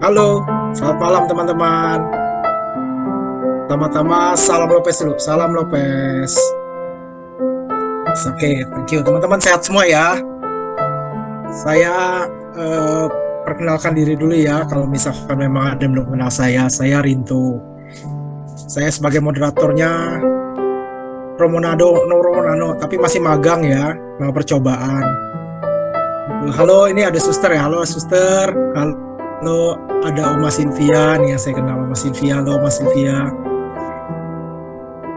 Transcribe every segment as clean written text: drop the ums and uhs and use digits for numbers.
Halo, selamat malam teman-teman. Pertama-tama salam Lopez dulu, salam Lopez. Oke, thank you teman-teman, sehat semua ya. Saya perkenalkan diri dulu ya. Kalau misalkan memang ada yang belum kenal saya Rinto. Saya sebagai moderatornya Romonano, tapi masih magang ya, mau percobaan. Halo, ini ada suster ya. Halo suster. Halo, ada Oma Sylvia nih yang saya kenal, Oma Sylvia. Halo Oma Sylvia.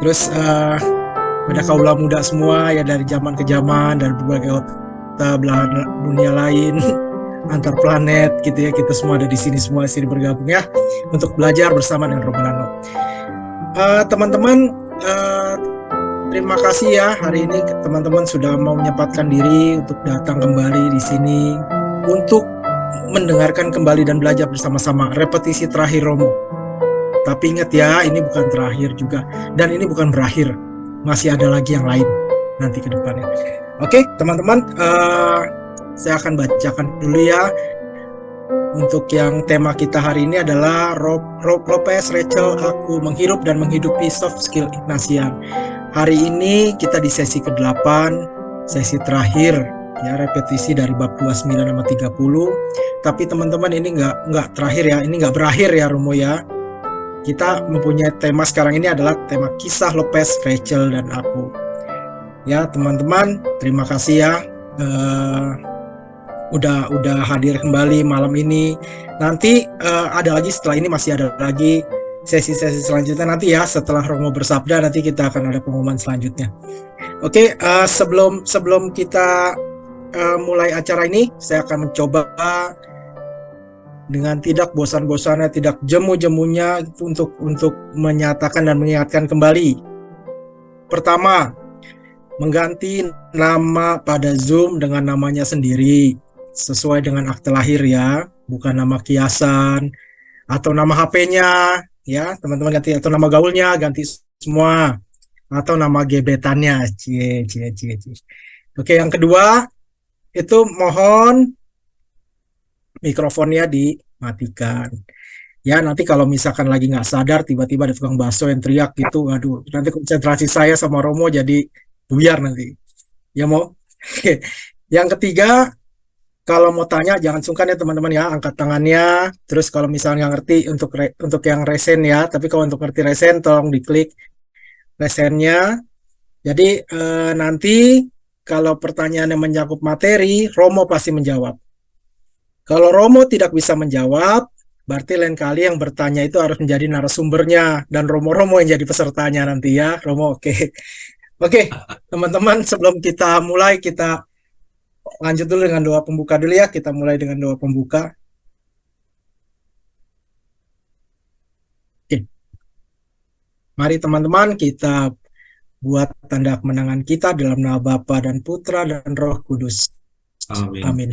Terus ada kaula muda semua ya, dari zaman ke zaman, dari berbagai kota belahan dunia lain, antar planet gitu ya. Kita semua ada di sini bergabung ya untuk belajar bersama dengan Romanano. Teman-teman, terima kasih ya hari ini teman-teman sudah mau menyempatkan diri untuk datang kembali di sini untuk mendengarkan kembali dan belajar bersama-sama repetisi terakhir Romo. Tapi ingat ya, ini bukan terakhir juga, dan ini bukan berakhir, masih ada lagi yang lain nanti ke depannya. Oke teman-teman, saya akan bacakan dulu ya. Untuk yang tema kita hari ini adalah Lopez, Rachel, Aku Menghirup dan Menghidupi Soft Skill Ignatian. Hari ini kita di sesi ke-8, sesi terakhir ya, repetisi dari bab 29 sama 30. Tapi teman-teman, ini nggak terakhir ya, ini nggak berakhir ya Romo ya. Kita mempunyai tema sekarang ini adalah tema kisah Lopez, Rachel, dan Aku. Ya teman-teman, terima kasih ya udah hadir kembali malam ini. Nanti ada lagi, setelah ini masih ada lagi sesi-sesi selanjutnya nanti ya. Setelah Romo bersabda nanti kita akan ada pengumuman selanjutnya. Oke, sebelum kita mulai acara ini, saya akan mencoba dengan tidak bosan-bosannya, tidak jemu-jemunya untuk menyatakan dan mengingatkan kembali. Pertama, mengganti nama pada Zoom dengan namanya sendiri sesuai dengan akte lahir ya, bukan nama kiasan atau nama HP-nya ya, teman-teman, ganti, atau nama gaulnya ganti semua, atau nama gebetannya. Cie. Oke, yang kedua itu mohon mikrofonnya dimatikan ya. Nanti kalau misalkan lagi nggak sadar tiba-tiba ada tukang bakso yang teriak gitu, aduh, nanti konsentrasi saya sama Romo jadi buyar nanti ya. Mau yang ketiga, kalau mau tanya jangan sungkan ya teman-teman ya, angkat tangannya. Terus kalau misalnya ngerti untuk yang resen ya, tapi kalau untuk ngerti resen tolong diklik resennya. Jadi nanti kalau pertanyaannya mencakup materi, Romo pasti menjawab. Kalau Romo tidak bisa menjawab, berarti lain kali yang bertanya itu harus menjadi narasumbernya dan Romo yang jadi pesertanya nanti ya. Romo, oke. Oke, teman-teman, sebelum kita mulai, kita lanjut dulu dengan doa pembuka dulu ya. Kita mulai dengan doa pembuka. Oke. Mari teman-teman, kita buat tanda kemenangan kita dalam nama Bapa dan Putra dan Roh Kudus. Amin. Amin.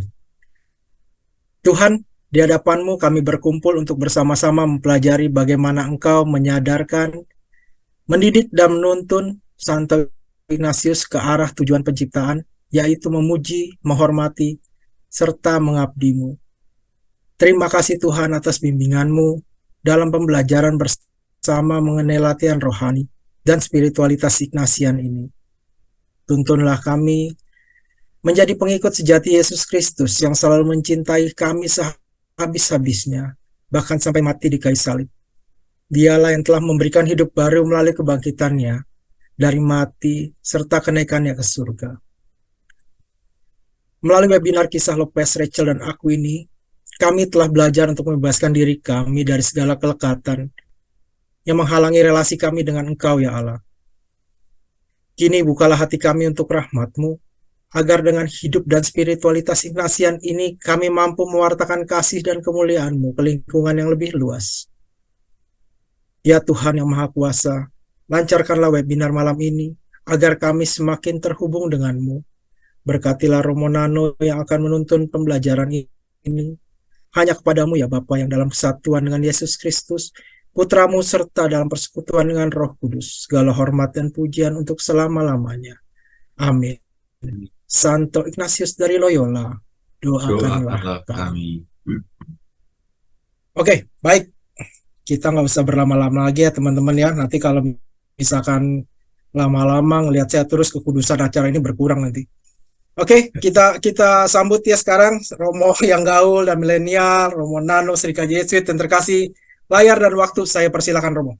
Tuhan, di hadapan-Mu kami berkumpul untuk bersama-sama mempelajari bagaimana Engkau menyadarkan, mendidik dan menuntun Santo Ignatius ke arah tujuan penciptaan, yaitu memuji, menghormati, serta mengabdi-Mu. Terima kasih Tuhan atas bimbingan-Mu dalam pembelajaran bersama mengenai latihan rohani dan spiritualitas Ignatian ini. Tuntunlah kami menjadi pengikut sejati Yesus Kristus yang selalu mencintai kami sehabis-habisnya, bahkan sampai mati di kayu salib. Dialah yang telah memberikan hidup baru melalui kebangkitannya dari mati serta kenaikannya ke surga. Melalui webinar kisah Lopez, Rachel, dan Aku ini, kami telah belajar untuk membebaskan diri kami dari segala kelekatan yang menghalangi relasi kami dengan Engkau ya Allah. Kini bukalah hati kami untuk rahmat-Mu, agar dengan hidup dan spiritualitas Ignatian ini kami mampu mewartakan kasih dan kemuliaan-Mu ke lingkungan yang lebih luas. Ya Tuhan yang Maha Kuasa, lancarkanlah webinar malam ini agar kami semakin terhubung dengan-Mu. Berkatilah Romonano yang akan menuntun pembelajaran ini. Hanya kepadamu ya Bapa yang dalam kesatuan dengan Yesus Kristus, Putra-Mu, serta dalam persekutuan dengan Roh Kudus, segala hormat dan pujian untuk selama-lamanya. Amin. Santo Ignatius dari Loyola, doakanlah kami. Oke, baik. Kita nggak usah berlama-lama lagi ya teman-teman ya. Nanti kalau misalkan lama-lama ngelihat saya terus, kekudusan acara ini berkurang nanti. Oke, kita kita sambut ya sekarang Romo yang gaul dan milenial, Romo Nano, Sri Jesuit, dan terkasih. Layar dan waktu saya persilakan Romo.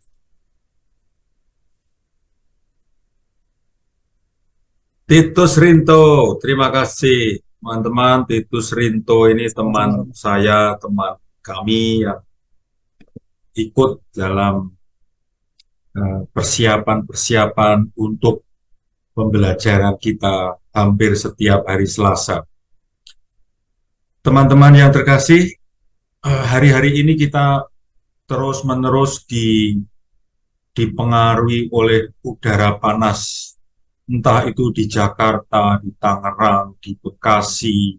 Titus Rinto, terima kasih teman-teman. Titus Rinto ini Sama-sama teman Romo. saya, teman kami yang ikut dalam persiapan-persiapan untuk pembelajaran kita hampir setiap hari Selasa. Teman-teman yang terkasih, hari-hari ini kita terus-menerus dipengaruhi oleh udara panas, entah itu di Jakarta, di Tangerang, di Bekasi,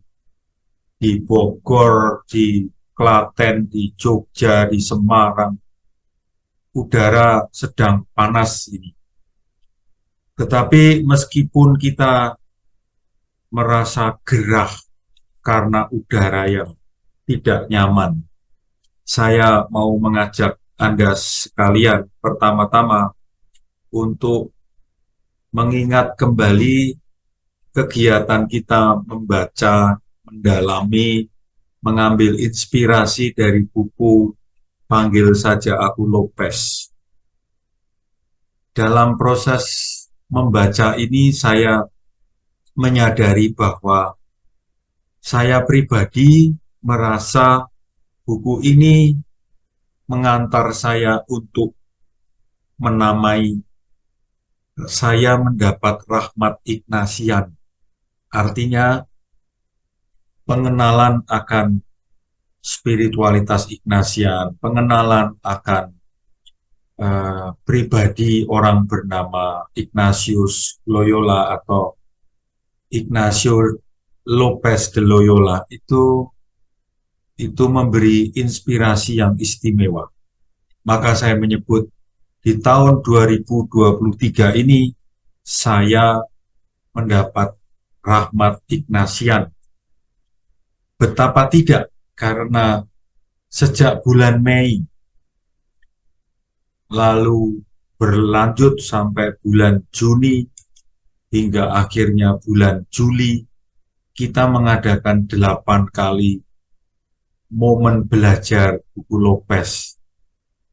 di Bogor, di Klaten, di Jogja, di Semarang. Udara sedang panas ini. Tetapi meskipun kita merasa gerah karena udara yang tidak nyaman, saya mau mengajak Anda sekalian pertama-tama untuk mengingat kembali kegiatan kita membaca, mendalami, mengambil inspirasi dari buku Panggil Saja Aku Lopez. Dalam proses membaca ini saya menyadari bahwa saya pribadi merasa buku ini mengantar saya untuk menamai saya mendapat rahmat Ignatian. Artinya pengenalan akan spiritualitas Ignatian, pengenalan akan pribadi orang bernama Ignatius Loyola atau Ignacio Lopez de Loyola itu memberi inspirasi yang istimewa. Maka saya menyebut di tahun 2023 ini saya mendapat rahmat Ignatian. Betapa tidak, karena sejak bulan Mei lalu berlanjut sampai bulan Juni hingga akhirnya bulan Juli, kita mengadakan 8 kali momen belajar buku Lopez,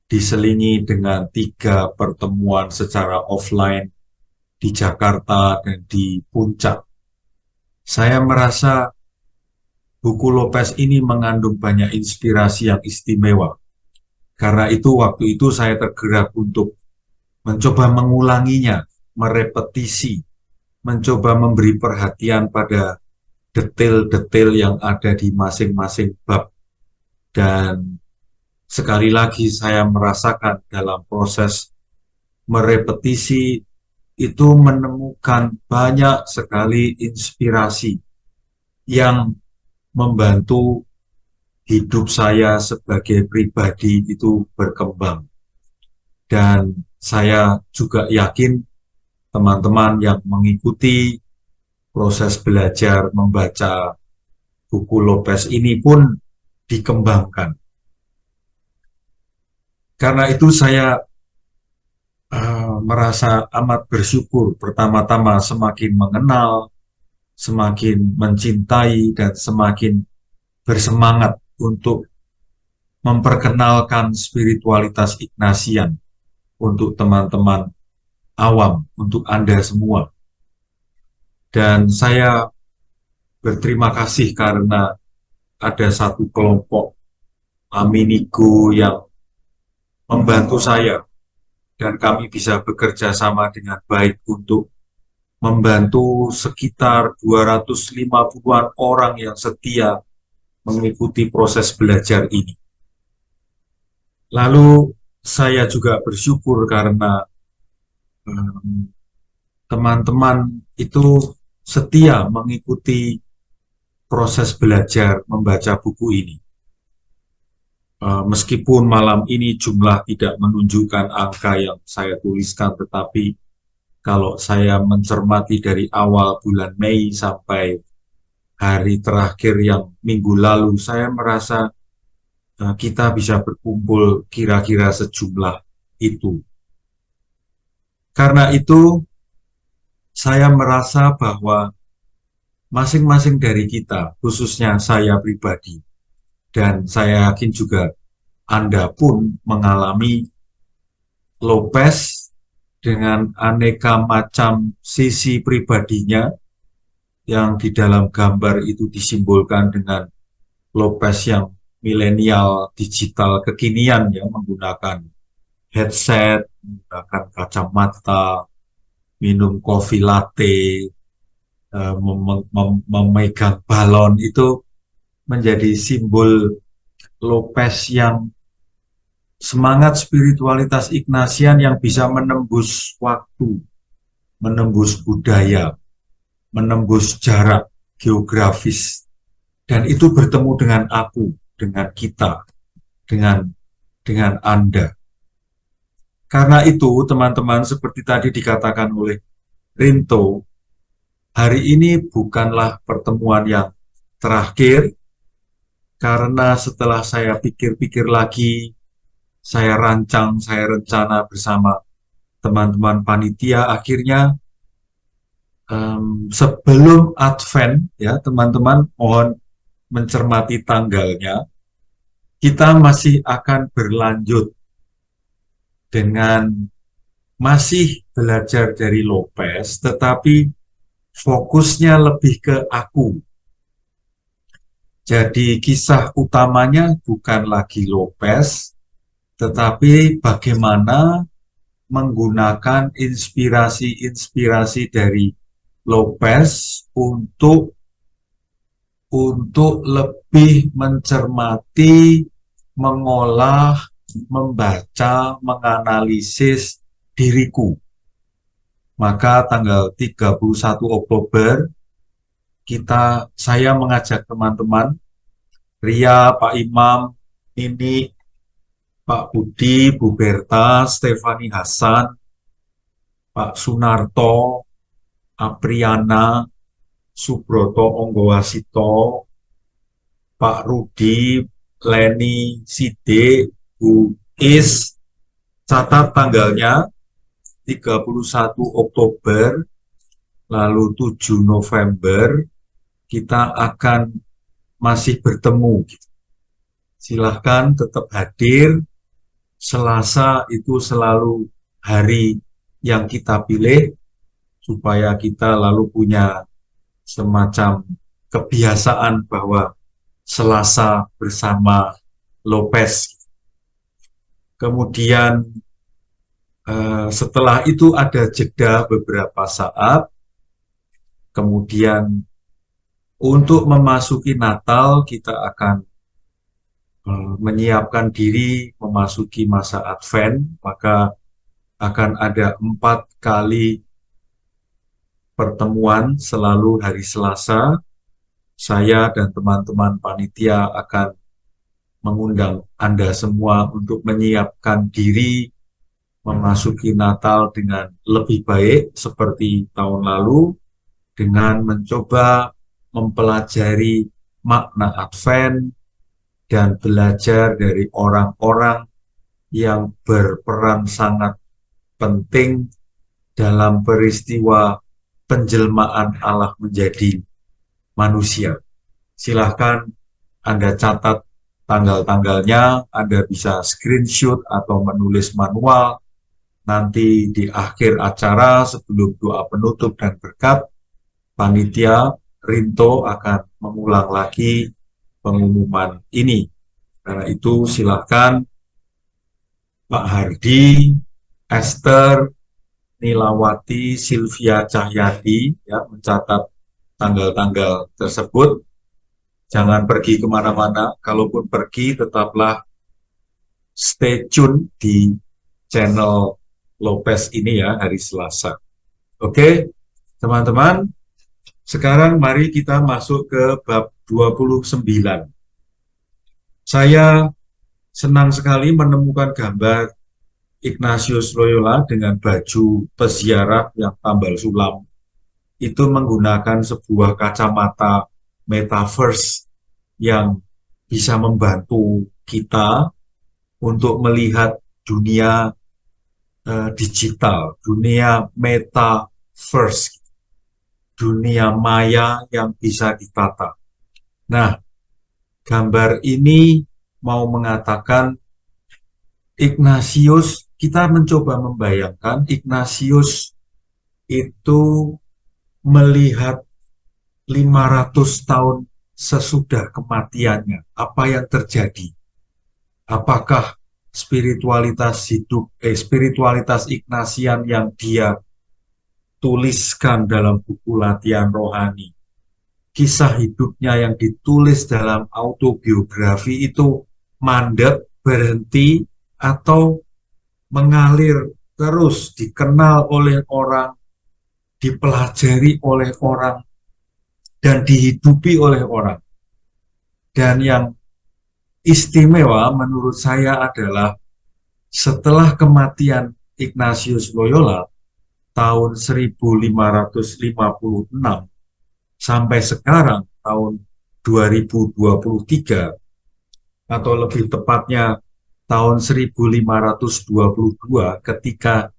diselingi dengan 3 pertemuan secara offline di Jakarta dan di Puncak. Saya merasa buku Lopez ini mengandung banyak inspirasi yang istimewa. Karena itu waktu itu saya tergerak untuk mencoba mengulanginya, merepetisi, mencoba memberi perhatian pada detail-detail yang ada di masing-masing bab. Dan sekali lagi saya merasakan dalam proses merepetisi itu menemukan banyak sekali inspirasi yang membantu hidup saya sebagai pribadi itu berkembang. Dan saya juga yakin teman-teman yang mengikuti proses belajar membaca buku Lopez ini pun dikembangkan. Karena itu saya merasa amat bersyukur, pertama-tama semakin mengenal, semakin mencintai, dan semakin bersemangat untuk memperkenalkan spiritualitas Ignatian untuk teman-teman awam, untuk Anda semua. Dan saya berterima kasih karena ada satu kelompok Aminigo yang membantu saya dan kami bisa bekerja sama dengan baik untuk membantu sekitar 250-an orang yang setia mengikuti proses belajar ini. Lalu saya juga bersyukur karena teman-teman itu setia mengikuti proses belajar membaca buku ini. Meskipun malam ini jumlah tidak menunjukkan angka yang saya tuliskan, tetapi kalau saya mencermati dari awal bulan Mei sampai hari terakhir yang minggu lalu, saya merasa kita bisa berkumpul kira-kira sejumlah itu. Karena itu, saya merasa bahwa masing-masing dari kita, khususnya saya pribadi, dan saya yakin juga Anda pun mengalami Lopez dengan aneka macam sisi pribadinya yang di dalam gambar itu disimbolkan dengan Lopez yang milenial digital kekinian ya, menggunakan headset, menggunakan kacamata, minum kopi latte, memegang balon, itu menjadi simbol Lopez yang semangat spiritualitas Ignatian yang bisa menembus waktu, menembus budaya, menembus jarak geografis, dan itu bertemu dengan aku, dengan kita, dengan Anda. Karena itu, teman-teman, seperti tadi dikatakan oleh Rinto, hari ini bukanlah pertemuan yang terakhir, karena setelah saya pikir-pikir lagi, saya rancang, saya rencana bersama teman-teman panitia, akhirnya sebelum Advent, ya teman-teman, mohon mencermati tanggalnya, kita masih akan berlanjut dengan masih belajar dari Lopez, tetapi fokusnya lebih ke aku. Jadi kisah utamanya bukan lagi Lopez, tetapi bagaimana menggunakan inspirasi-inspirasi dari Lopez untuk lebih mencermati, mengolah, membaca, menganalisis diriku. Maka tanggal 31 Oktober saya mengajak teman-teman, Ria, Pak Imam, Nini, Pak Budi, Bu Berta, Stefani Hasan, Pak Sunarto, Apriana, Subroto Onggowasito, Pak Rudi, Leni, Side, Bu Is, catat tanggalnya 31 Oktober, lalu 7 November, kita akan masih bertemu. Silahkan tetap hadir. Selasa itu selalu hari yang kita pilih, supaya kita lalu punya semacam kebiasaan bahwa Selasa bersama Lopez. Kemudian setelah itu ada jeda beberapa saat, kemudian untuk memasuki Natal kita akan menyiapkan diri memasuki masa Advent, maka akan ada 4 kali pertemuan selalu hari Selasa. Saya dan teman-teman panitia akan mengundang Anda semua untuk menyiapkan diri memasuki Natal dengan lebih baik seperti tahun lalu, dengan mencoba mempelajari makna Advent dan belajar dari orang-orang yang berperan sangat penting dalam peristiwa penjelmaan Allah menjadi manusia. Silahkan Anda catat tanggal-tanggalnya, Anda bisa screenshot atau menulis manual. Nanti di akhir acara sebelum doa penutup dan berkat, panitia Rinto akan mengulang lagi pengumuman ini. Karena itu silahkan Pak Hardi, Esther, Nilawati, Sylvia Cahyadi ya, mencatat tanggal-tanggal tersebut. Jangan pergi kemana-mana. Kalaupun pergi, tetaplah stay tune di channel Lopez ini ya, hari Selasa. Oke, teman-teman. Sekarang mari kita masuk ke bab 29. Saya senang sekali menemukan gambar Ignatius Loyola dengan baju peziarah yang tambal sulam. Itu menggunakan sebuah kacamata metaverse yang bisa membantu kita untuk melihat dunia digital, dunia metaverse, dunia maya yang bisa ditata. Nah, gambar ini mau mengatakan Ignatius, kita mencoba membayangkan Ignatius itu melihat 500 tahun sesudah kematiannya, apa yang terjadi? Apakah spiritualitas Ignatian yang dia tuliskan dalam buku latihan rohani, kisah hidupnya yang ditulis dalam autobiografi itu mandek, berhenti, atau mengalir terus, dikenal oleh orang, dipelajari oleh orang, dan dihidupi oleh orang. Dan yang istimewa menurut saya adalah setelah kematian Ignatius Loyola tahun 1556 sampai sekarang tahun 2023, atau lebih tepatnya tahun 1522, ketika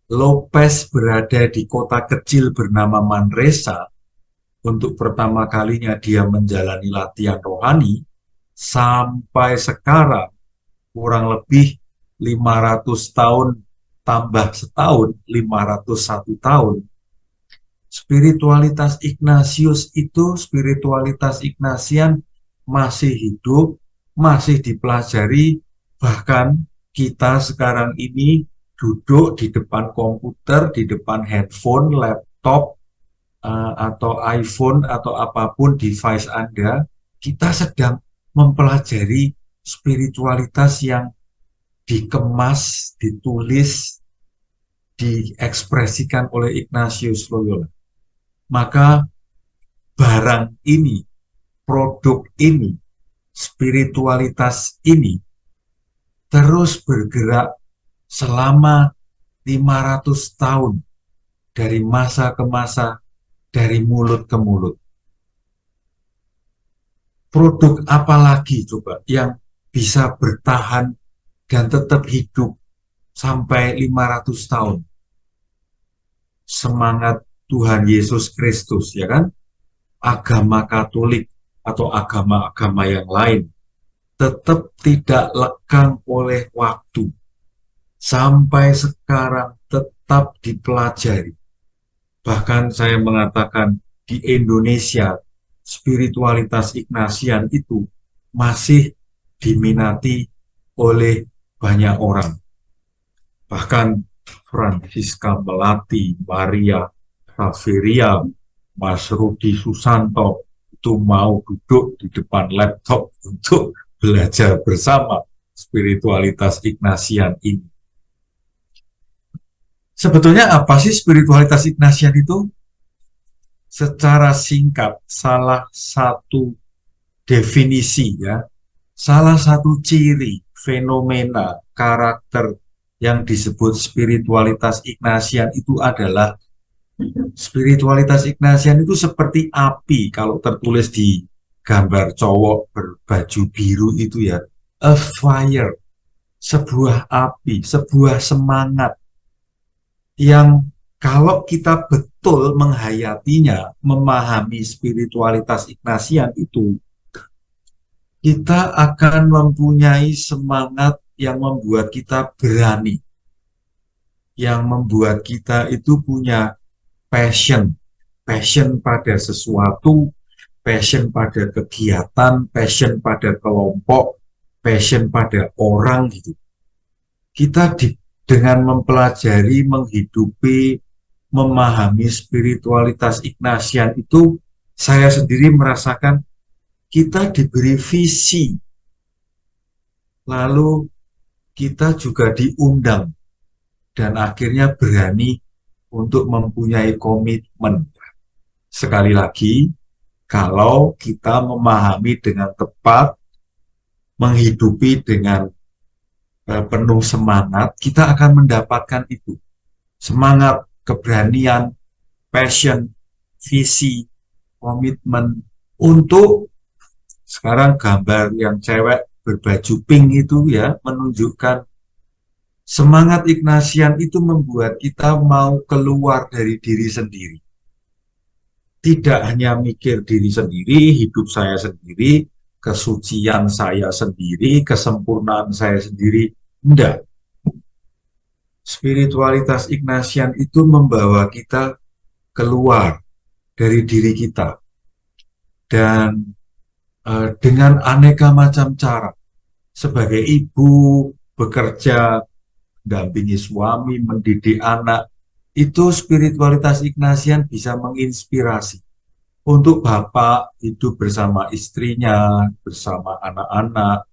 Lopez berada di kota kecil bernama Manresa, untuk pertama kalinya dia menjalani latihan rohani, sampai sekarang kurang lebih 500 tahun tambah setahun, 501 tahun. Spiritualitas Ignatius itu, spiritualitas Ignatian masih hidup, masih dipelajari, bahkan kita sekarang ini duduk di depan komputer, di depan handphone, laptop, atau iPhone, atau apapun device Anda, kita sedang mempelajari spiritualitas yang dikemas, ditulis, diekspresikan oleh Ignatius Loyola. Maka barang ini, produk ini, spiritualitas ini terus bergerak selama 500 tahun, dari masa ke masa, dari mulut ke mulut. Produk apa lagi coba yang bisa bertahan dan tetap hidup sampai 500 tahun? Semangat Tuhan Yesus Kristus, ya kan? Agama Katolik atau agama-agama yang lain tetap tidak lekang oleh waktu. Sampai sekarang tetap dipelajari. Bahkan saya mengatakan di Indonesia, spiritualitas Ignatian itu masih diminati oleh banyak orang. Bahkan Francisca Melati, Maria Saveria, Mas Rudi Susanto itu mau duduk di depan laptop untuk belajar bersama spiritualitas Ignatian ini. Sebetulnya apa sih spiritualitas Ignatian itu? Secara singkat, salah satu definisi, ya, salah satu ciri, fenomena, karakter yang disebut spiritualitas Ignatian itu adalah spiritualitas Ignatian itu seperti api. Kalau tertulis di gambar cowok berbaju biru itu, ya, a fire, sebuah api, sebuah semangat yang kalau kita betul menghayatinya, memahami spiritualitas Ignatian itu, kita akan mempunyai semangat yang membuat kita berani, yang membuat kita itu punya passion pada sesuatu, passion pada kegiatan, passion pada kelompok, passion pada orang gitu. Kita dengan mempelajari, menghidupi, memahami spiritualitas Ignatian itu, saya sendiri merasakan kita diberi visi, lalu kita juga diundang, dan akhirnya berani untuk mempunyai komitmen. Sekali lagi, kalau kita memahami dengan tepat, menghidupi dengan penuh semangat, kita akan mendapatkan itu. Semangat, keberanian, passion, visi, komitmen untuk, sekarang gambar yang cewek berbaju pink itu ya, menunjukkan semangat Ignatian itu membuat kita mau keluar dari diri sendiri. Tidak hanya mikir diri sendiri, hidup saya sendiri, kesucian saya sendiri, kesempurnaan saya sendiri. Enggak. Spiritualitas Ignatian itu membawa kita keluar dari diri kita. Dan dengan aneka macam cara. Sebagai ibu, bekerja, dampingi suami, mendidik anak, itu spiritualitas Ignatian bisa menginspirasi. Untuk bapak hidup bersama istrinya, bersama anak-anak,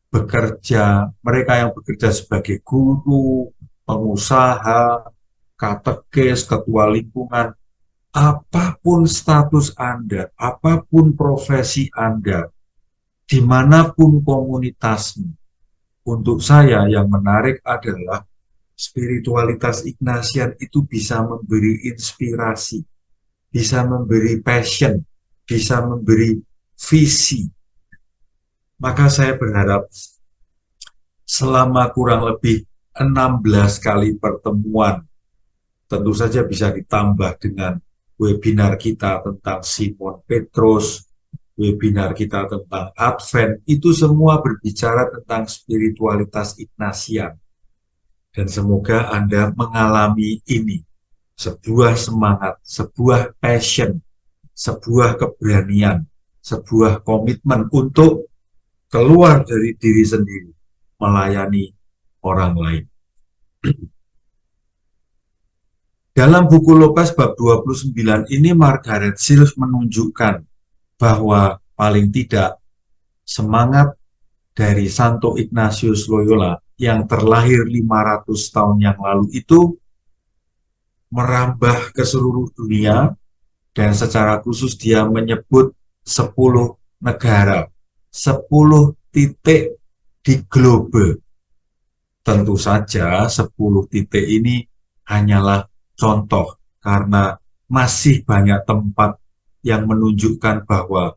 bekerja, mereka yang bekerja sebagai guru, pengusaha, katekis, ketua lingkungan, apapun status Anda, apapun profesi Anda, dimanapun komunitasmu, untuk saya yang menarik adalah spiritualitas Ignatian itu bisa memberi inspirasi, bisa memberi passion, bisa memberi visi. Maka saya berharap selama kurang lebih 16 kali pertemuan, tentu saja bisa ditambah dengan webinar kita tentang Simon Petrus, webinar kita tentang Advent, itu semua berbicara tentang spiritualitas Ignatian. Dan semoga Anda mengalami ini, sebuah semangat, sebuah passion, sebuah keberanian, sebuah komitmen untuk keluar dari diri sendiri, melayani orang lain. Dalam buku Lopez bab 29 ini Margaret Sills menunjukkan bahwa paling tidak semangat dari Santo Ignatius Loyola yang terlahir 500 tahun yang lalu itu merambah ke seluruh dunia, dan secara khusus dia menyebut 10 negara, 10 titik di globe. Tentu saja 10 titik ini hanyalah contoh, karena masih banyak tempat yang menunjukkan bahwa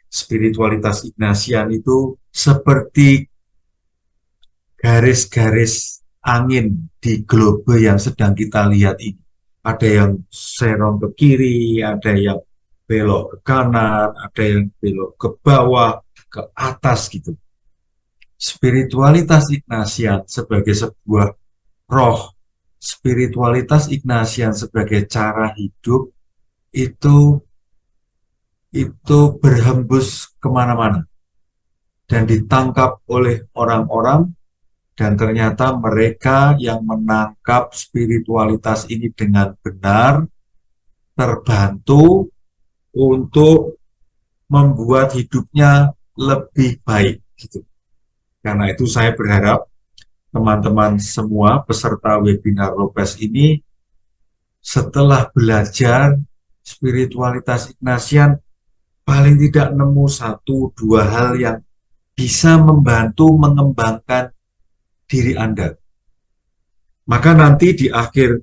spiritualitas Ignatian itu seperti garis-garis angin di globe yang sedang kita lihat ini. Ada yang serong ke kiri, ada yang belok ke kanan, ada yang belok ke bawah, ke atas gitu. Spiritualitas Ignatian sebagai sebuah roh, spiritualitas Ignatian sebagai cara hidup itu berhembus kemana-mana dan ditangkap oleh orang-orang, dan ternyata mereka yang menangkap spiritualitas ini dengan benar terbantu untuk membuat hidupnya lebih baik gitu. Karena itu saya berharap teman-teman semua peserta webinar Lopez ini setelah belajar spiritualitas Ignatian paling tidak nemu 1-2 hal yang bisa membantu mengembangkan diri Anda. Maka nanti di akhir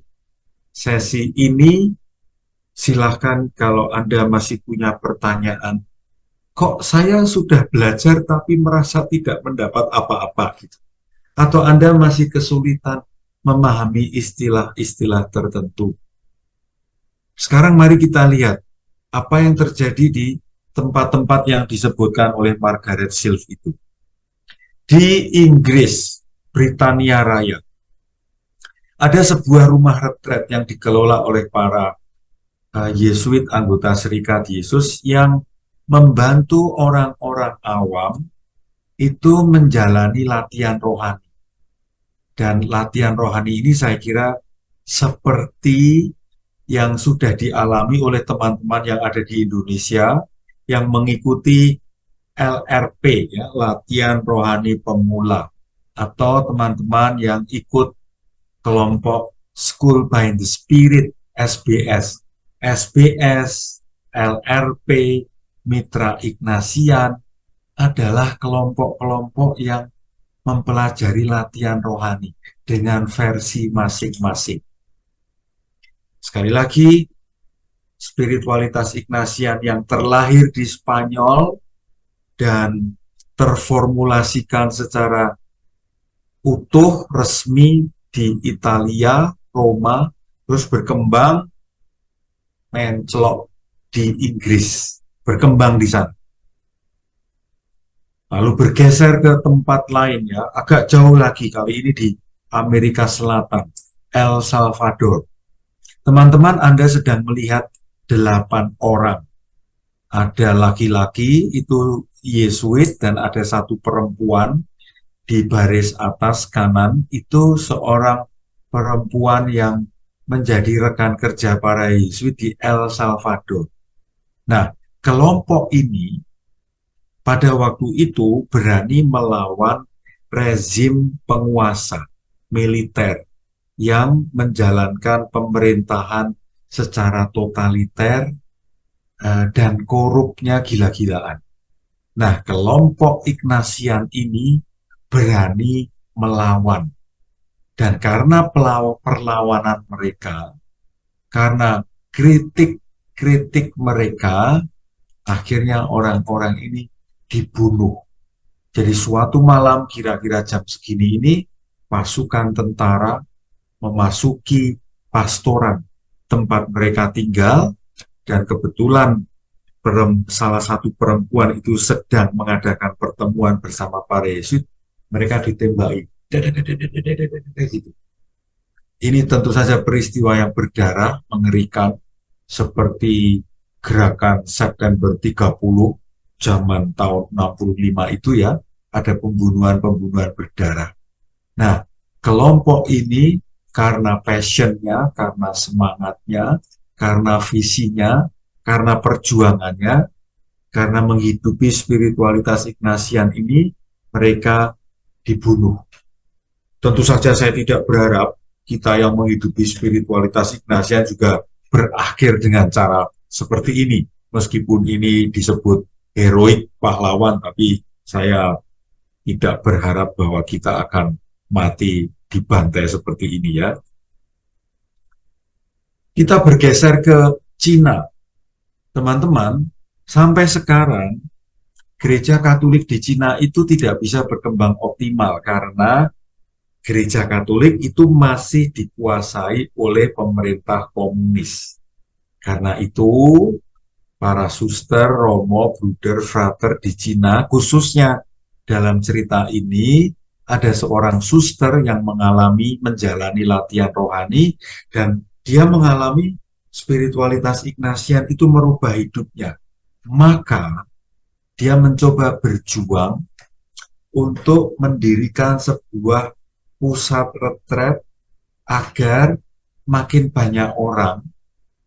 sesi ini silahkan kalau Anda masih punya pertanyaan, kok saya sudah belajar tapi merasa tidak mendapat apa-apa gitu. Atau Anda masih kesulitan memahami istilah-istilah tertentu. Sekarang mari kita lihat apa yang terjadi di tempat-tempat yang disebutkan oleh Margaret Sills itu. Di Inggris, Britania Raya, ada sebuah rumah retret yang dikelola oleh para Yesuit anggota Serikat Yesus yang membantu orang-orang awam itu menjalani latihan rohani. Dan latihan rohani ini saya kira seperti yang sudah dialami oleh teman-teman yang ada di Indonesia yang mengikuti LRP, ya, latihan rohani pemula, atau teman-teman yang ikut kelompok School by the Spirit, SBS, LRP, Mitra Ignatian adalah kelompok-kelompok yang mempelajari latihan rohani dengan versi masing-masing. Sekali lagi, spiritualitas Ignatian yang terlahir di Spanyol dan terformulasikan secara utuh, resmi di Italia, Roma, terus berkembang mencelok di Inggris, berkembang di sana. Lalu bergeser ke tempat lain ya, agak jauh lagi, kali ini di Amerika Selatan, El Salvador. Teman-teman, Anda sedang melihat 8 orang. Ada laki-laki, itu Yesuit, dan ada satu perempuan di baris atas kanan, itu seorang perempuan yang menjadi rekan kerja para Yesuit di El Salvador. Nah, kelompok ini pada waktu itu berani melawan rezim penguasa militer yang menjalankan pemerintahan secara totaliter dan korupnya gila-gilaan. Nah, kelompok Ignatian ini berani melawan. Dan karena perlawanan mereka, karena kritik mereka, akhirnya orang-orang ini dibunuh. Jadi suatu malam kira-kira jam segini ini, pasukan tentara memasuki pastoran tempat mereka tinggal, dan kebetulan salah satu perempuan itu sedang mengadakan pertemuan bersama para Yesuit, mereka ditembaki. Gitu. Ini tentu saja peristiwa yang berdarah, mengerikan, seperti gerakan September 30 zaman tahun 65 itu ya, ada pembunuhan-pembunuhan berdarah. Nah, kelompok ini karena passionnya, karena semangatnya, karena visinya, karena perjuangannya, karena menghidupi spiritualitas Ignatian ini, mereka dibunuh. Tentu saja saya tidak berharap kita yang menghidupi spiritualitas Ignatian juga berakhir dengan cara seperti ini. Meskipun ini disebut heroik, pahlawan, tapi saya tidak berharap bahwa kita akan mati dibantai seperti ini ya. Kita bergeser ke Cina. Teman-teman, sampai sekarang gereja Katolik di Cina itu tidak bisa berkembang optimal karena gereja Katolik itu masih dikuasai oleh pemerintah komunis. Karena itu, para suster, romo, bruder, frater di Cina, khususnya dalam cerita ini, ada seorang suster yang menjalani latihan rohani, dan dia mengalami spiritualitas Ignatian itu merubah hidupnya. Maka, dia mencoba berjuang untuk mendirikan sebuah pusat retret agar makin banyak orang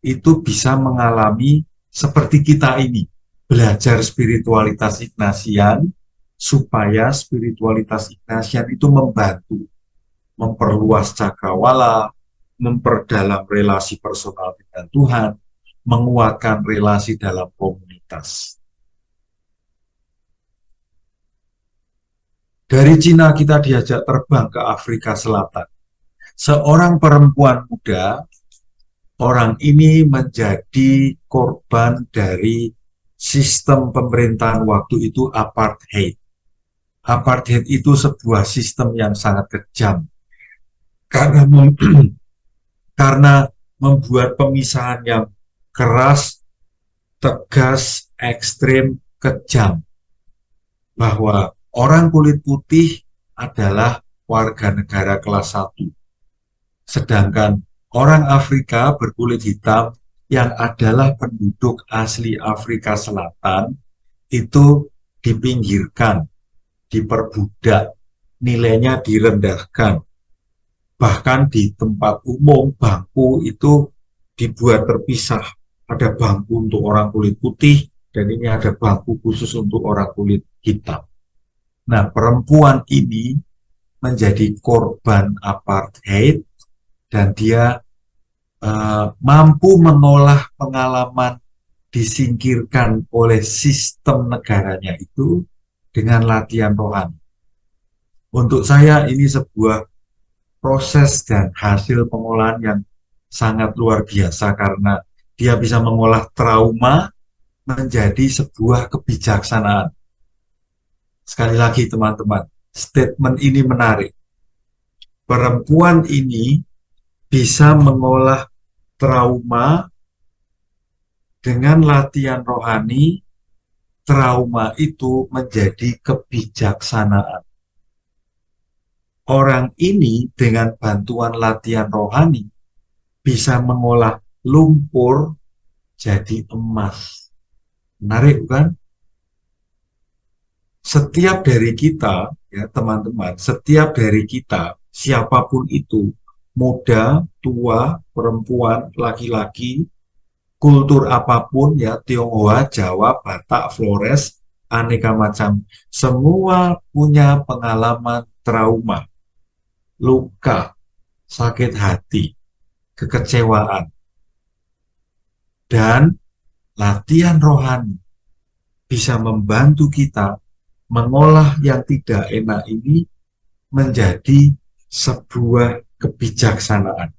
itu bisa mengalami seperti kita ini, belajar spiritualitas Ignatian, supaya spiritualitas Ignatian itu membantu memperluas cakrawala, memperdalam relasi personal dengan Tuhan, menguatkan relasi dalam komunitas. Dari Cina kita diajak terbang ke Afrika Selatan. Seorang perempuan muda, orang ini menjadi korban dari sistem pemerintahan waktu itu, apartheid. Apartheid itu sebuah sistem yang sangat kejam karena membuat pemisahan yang keras, tegas, ekstrim, kejam, bahwa orang kulit putih adalah warga negara kelas 1, sedangkan orang Afrika berkulit hitam yang adalah penduduk asli Afrika Selatan itu dipinggirkan, diperbudak, nilainya direndahkan. Bahkan di tempat umum, bangku itu dibuat terpisah. Ada bangku untuk orang kulit putih, dan ini ada bangku khusus untuk orang kulit hitam. Nah, perempuan ini menjadi korban apartheid, dan dia mampu mengolah pengalaman disingkirkan oleh sistem negaranya itu dengan latihan rohani. Untuk saya ini sebuah proses dan hasil pengolahan yang sangat luar biasa, karena dia bisa mengolah trauma menjadi sebuah kebijaksanaan. Sekali lagi teman-teman, statement ini menarik. Perempuan ini bisa mengolah trauma dengan latihan rohani. Trauma itu menjadi kebijaksanaan. Orang ini dengan bantuan latihan rohani bisa mengolah lumpur jadi emas. Menarik bukan? Setiap dari kita, ya teman-teman, setiap dari kita, siapapun itu, muda, tua, perempuan, laki-laki, kultur apapun, ya Tionghoa, Jawa, Batak, Flores, aneka macam, semua punya pengalaman trauma, luka, sakit hati, kekecewaan, dan latihan rohani bisa membantu kita mengolah yang tidak enak ini menjadi sebuah kebijaksanaan.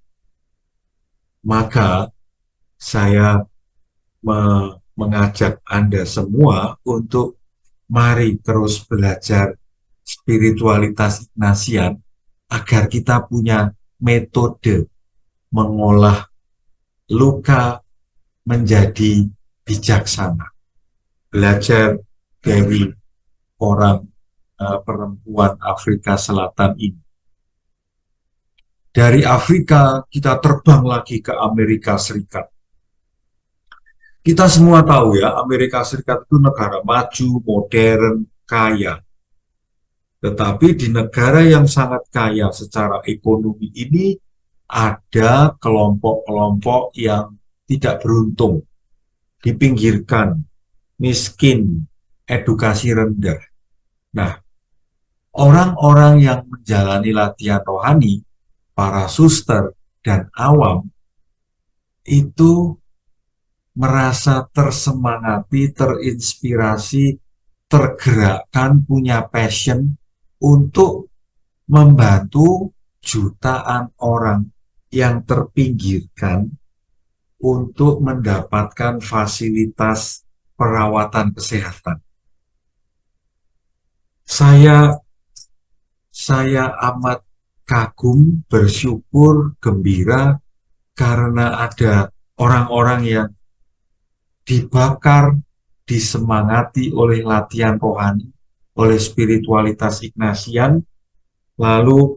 Maka saya mengajak Anda semua untuk mari terus belajar spiritualitas Ignatian agar kita punya metode mengolah luka menjadi bijaksana. Belajar dari orang perempuan Afrika Selatan ini. Dari Afrika kita terbang lagi ke Amerika Serikat. Kita semua tahu ya, Amerika Serikat itu negara maju, modern, kaya. Tetapi di negara yang sangat kaya secara ekonomi ini ada kelompok-kelompok yang tidak beruntung, dipinggirkan, miskin, edukasi rendah. Nah, orang-orang yang menjalani latihan rohani, para suster dan awam, itu merasa tersemangati, terinspirasi, tergerakkan, punya passion untuk membantu jutaan orang yang terpinggirkan untuk mendapatkan fasilitas perawatan kesehatan. Saya amat kagum, bersyukur, gembira karena ada orang-orang yang dibakar, disemangati oleh latihan rohani, oleh spiritualitas Ignatian, lalu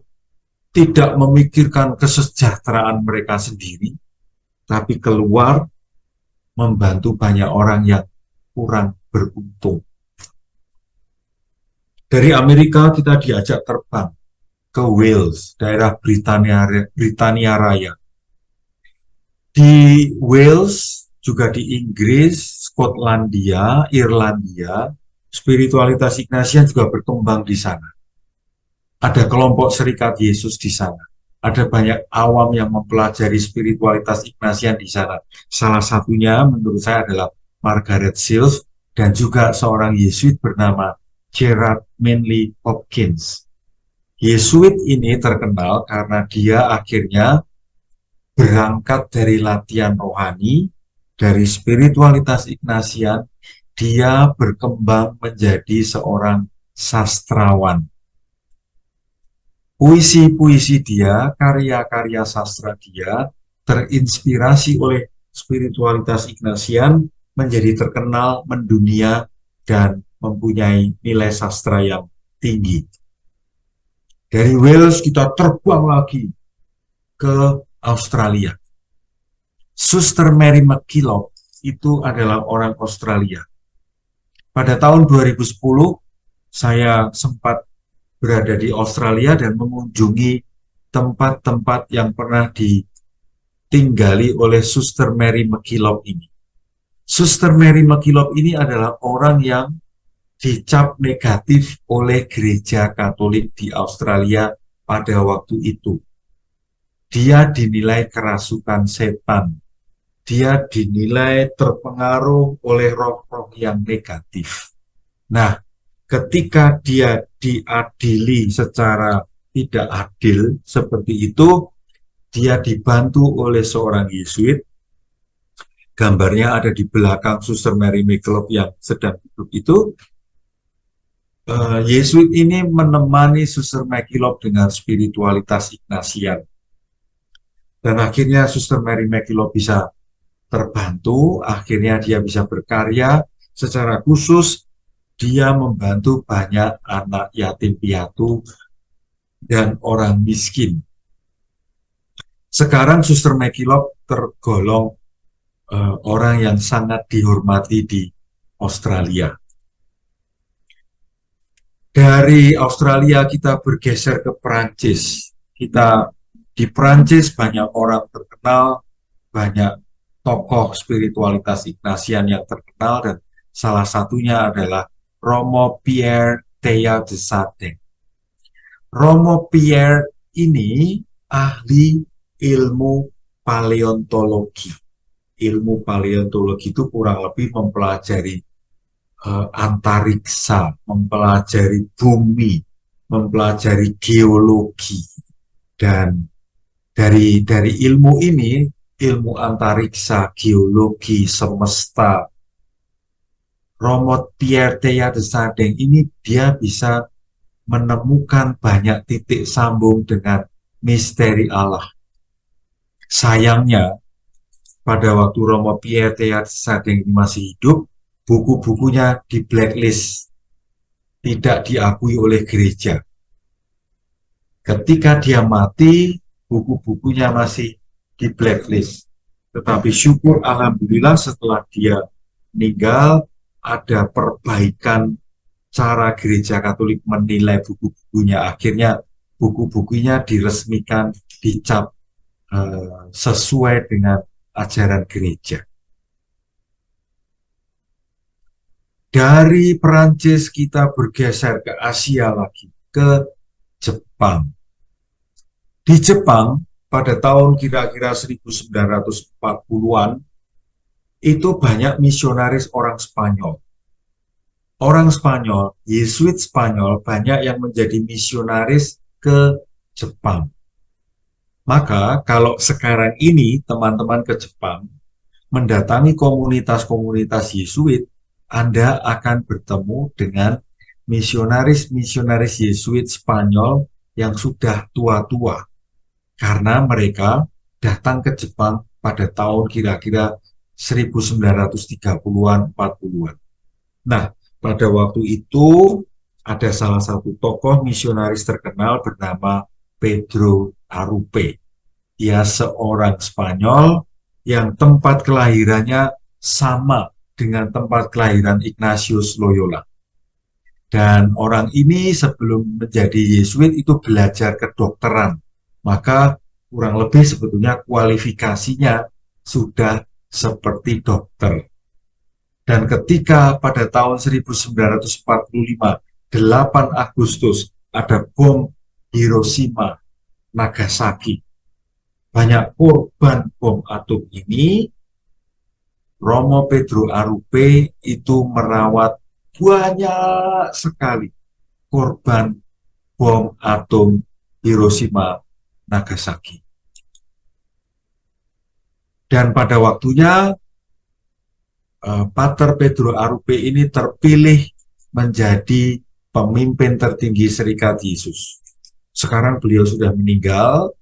tidak memikirkan kesejahteraan mereka sendiri, tapi keluar membantu banyak orang yang kurang beruntung. Dari Amerika kita diajak terbang ke Wales, daerah Britania Raya. Di Wales, juga di Inggris, Skotlandia, Irlandia, spiritualitas Ignatian juga berkembang di sana. Ada kelompok Serikat Yesus di sana. Ada banyak awam yang mempelajari spiritualitas Ignatian di sana. Salah satunya menurut saya adalah Margaret Sills dan juga seorang Yesuit bernama Gerard Manley Hopkins. Yesuit ini terkenal karena dia akhirnya berangkat dari latihan rohani, dari spiritualitas Ignatian, dia berkembang menjadi seorang sastrawan. Puisi-puisi dia, karya-karya sastra dia, terinspirasi oleh spiritualitas Ignatian, menjadi terkenal, mendunia, dan mempunyai nilai sastra yang tinggi. Dari Wales kita terbang lagi ke Australia. Suster Mary MacKillop itu adalah orang Australia. Pada tahun 2010 saya sempat berada di Australia dan mengunjungi tempat-tempat yang pernah ditinggali oleh Suster Mary MacKillop ini. Suster Mary MacKillop ini adalah orang yang dicap negatif oleh gereja Katolik di Australia pada waktu itu. Dia dinilai kerasukan setan. Dia dinilai terpengaruh oleh roh-roh yang negatif. Nah, ketika dia diadili secara tidak adil seperti itu, dia dibantu oleh seorang Yesuit. Gambarnya ada di belakang Suster Mary MacKillop yang sedang duduk itu. Yesuit ini menemani Suster MacKillop dengan spiritualitas Ignatian. Dan akhirnya Suster Mary MacKillop bisa terbantu, akhirnya dia bisa berkarya. Secara khusus, dia membantu banyak anak yatim piatu dan orang miskin. Sekarang Suster MacKillop tergolong orang yang sangat dihormati di Australia. Dari Australia kita bergeser ke Perancis. Kita di Perancis banyak orang terkenal, banyak tokoh spiritualitas Ignatian yang terkenal, dan salah satunya adalah Romo Pierre Teilhard de Chardin. Romo Pierre ini ahli ilmu paleontologi. Ilmu paleontologi itu kurang lebih mempelajari antariksa, mempelajari bumi, mempelajari geologi. Dan dari ilmu ini, ilmu antariksa, geologi, semesta, Romo Pierre Teilhard de Chardin ini dia bisa menemukan banyak titik sambung dengan misteri Allah. Sayangnya, pada waktu Romo Pierre Teilhard de Chardin masih hidup, buku-bukunya di blacklist, tidak diakui oleh gereja. Ketika dia mati, buku-bukunya masih di blacklist. Tetapi syukur alhamdulillah setelah dia meninggal, ada perbaikan cara gereja Katolik menilai buku-bukunya. Akhirnya buku-bukunya diresmikan, dicap sesuai dengan ajaran gereja. Dari Perancis kita bergeser ke Asia lagi, ke Jepang. Di Jepang pada tahun kira-kira 1940-an itu banyak misionaris orang Spanyol. Orang Spanyol, Yesuit Spanyol banyak yang menjadi misionaris ke Jepang. Maka kalau sekarang ini teman-teman ke Jepang mendatangi komunitas-komunitas Yesuit, Anda akan bertemu dengan misionaris-misionaris Yesuit Spanyol yang sudah tua-tua, karena mereka datang ke Jepang pada tahun kira-kira 1930-an, 40-an. Nah, pada waktu itu ada salah satu tokoh misionaris terkenal bernama Pedro Arrupe. Dia seorang Spanyol yang tempat kelahirannya sama dengan tempat kelahiran Ignatius Loyola. Dan orang ini sebelum menjadi Yesuit itu belajar kedokteran. Maka kurang lebih sebetulnya kualifikasinya sudah seperti dokter. Dan ketika pada tahun 1945, 8 Agustus, ada bom Hiroshima, Nagasaki. Banyak korban bom atom ini, Romo Pedro Arrupe itu merawat banyak sekali korban bom atom Hiroshima, Nagasaki. Dan pada waktunya, Pater Pedro Arrupe ini terpilih menjadi pemimpin tertinggi Serikat Yesus. Sekarang beliau sudah meninggal,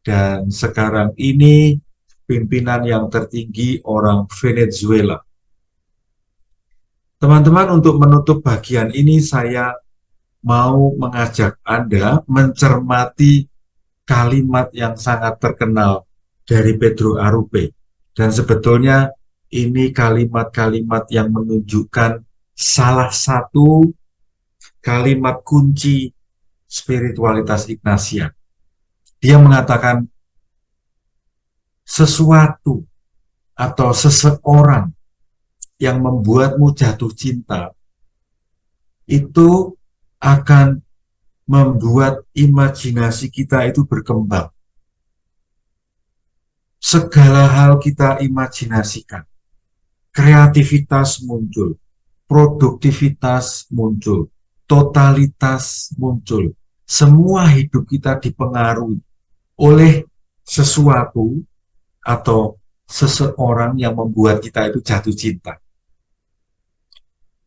dan sekarang ini pimpinan yang tertinggi orang Venezuela. Teman-teman, untuk menutup bagian ini saya mau mengajak Anda mencermati kalimat yang sangat terkenal dari Pedro Arrupe. Dan sebetulnya ini kalimat-kalimat yang menunjukkan salah satu kalimat kunci spiritualitas Ignatian. Dia mengatakan sesuatu atau seseorang yang membuatmu jatuh cinta itu akan membuat imajinasi kita itu berkembang. Segala hal kita imajinasikan. Kreativitas muncul, produktivitas muncul, totalitas muncul. Semua hidup kita dipengaruhi oleh sesuatu atau seseorang yang membuat kita itu jatuh cinta.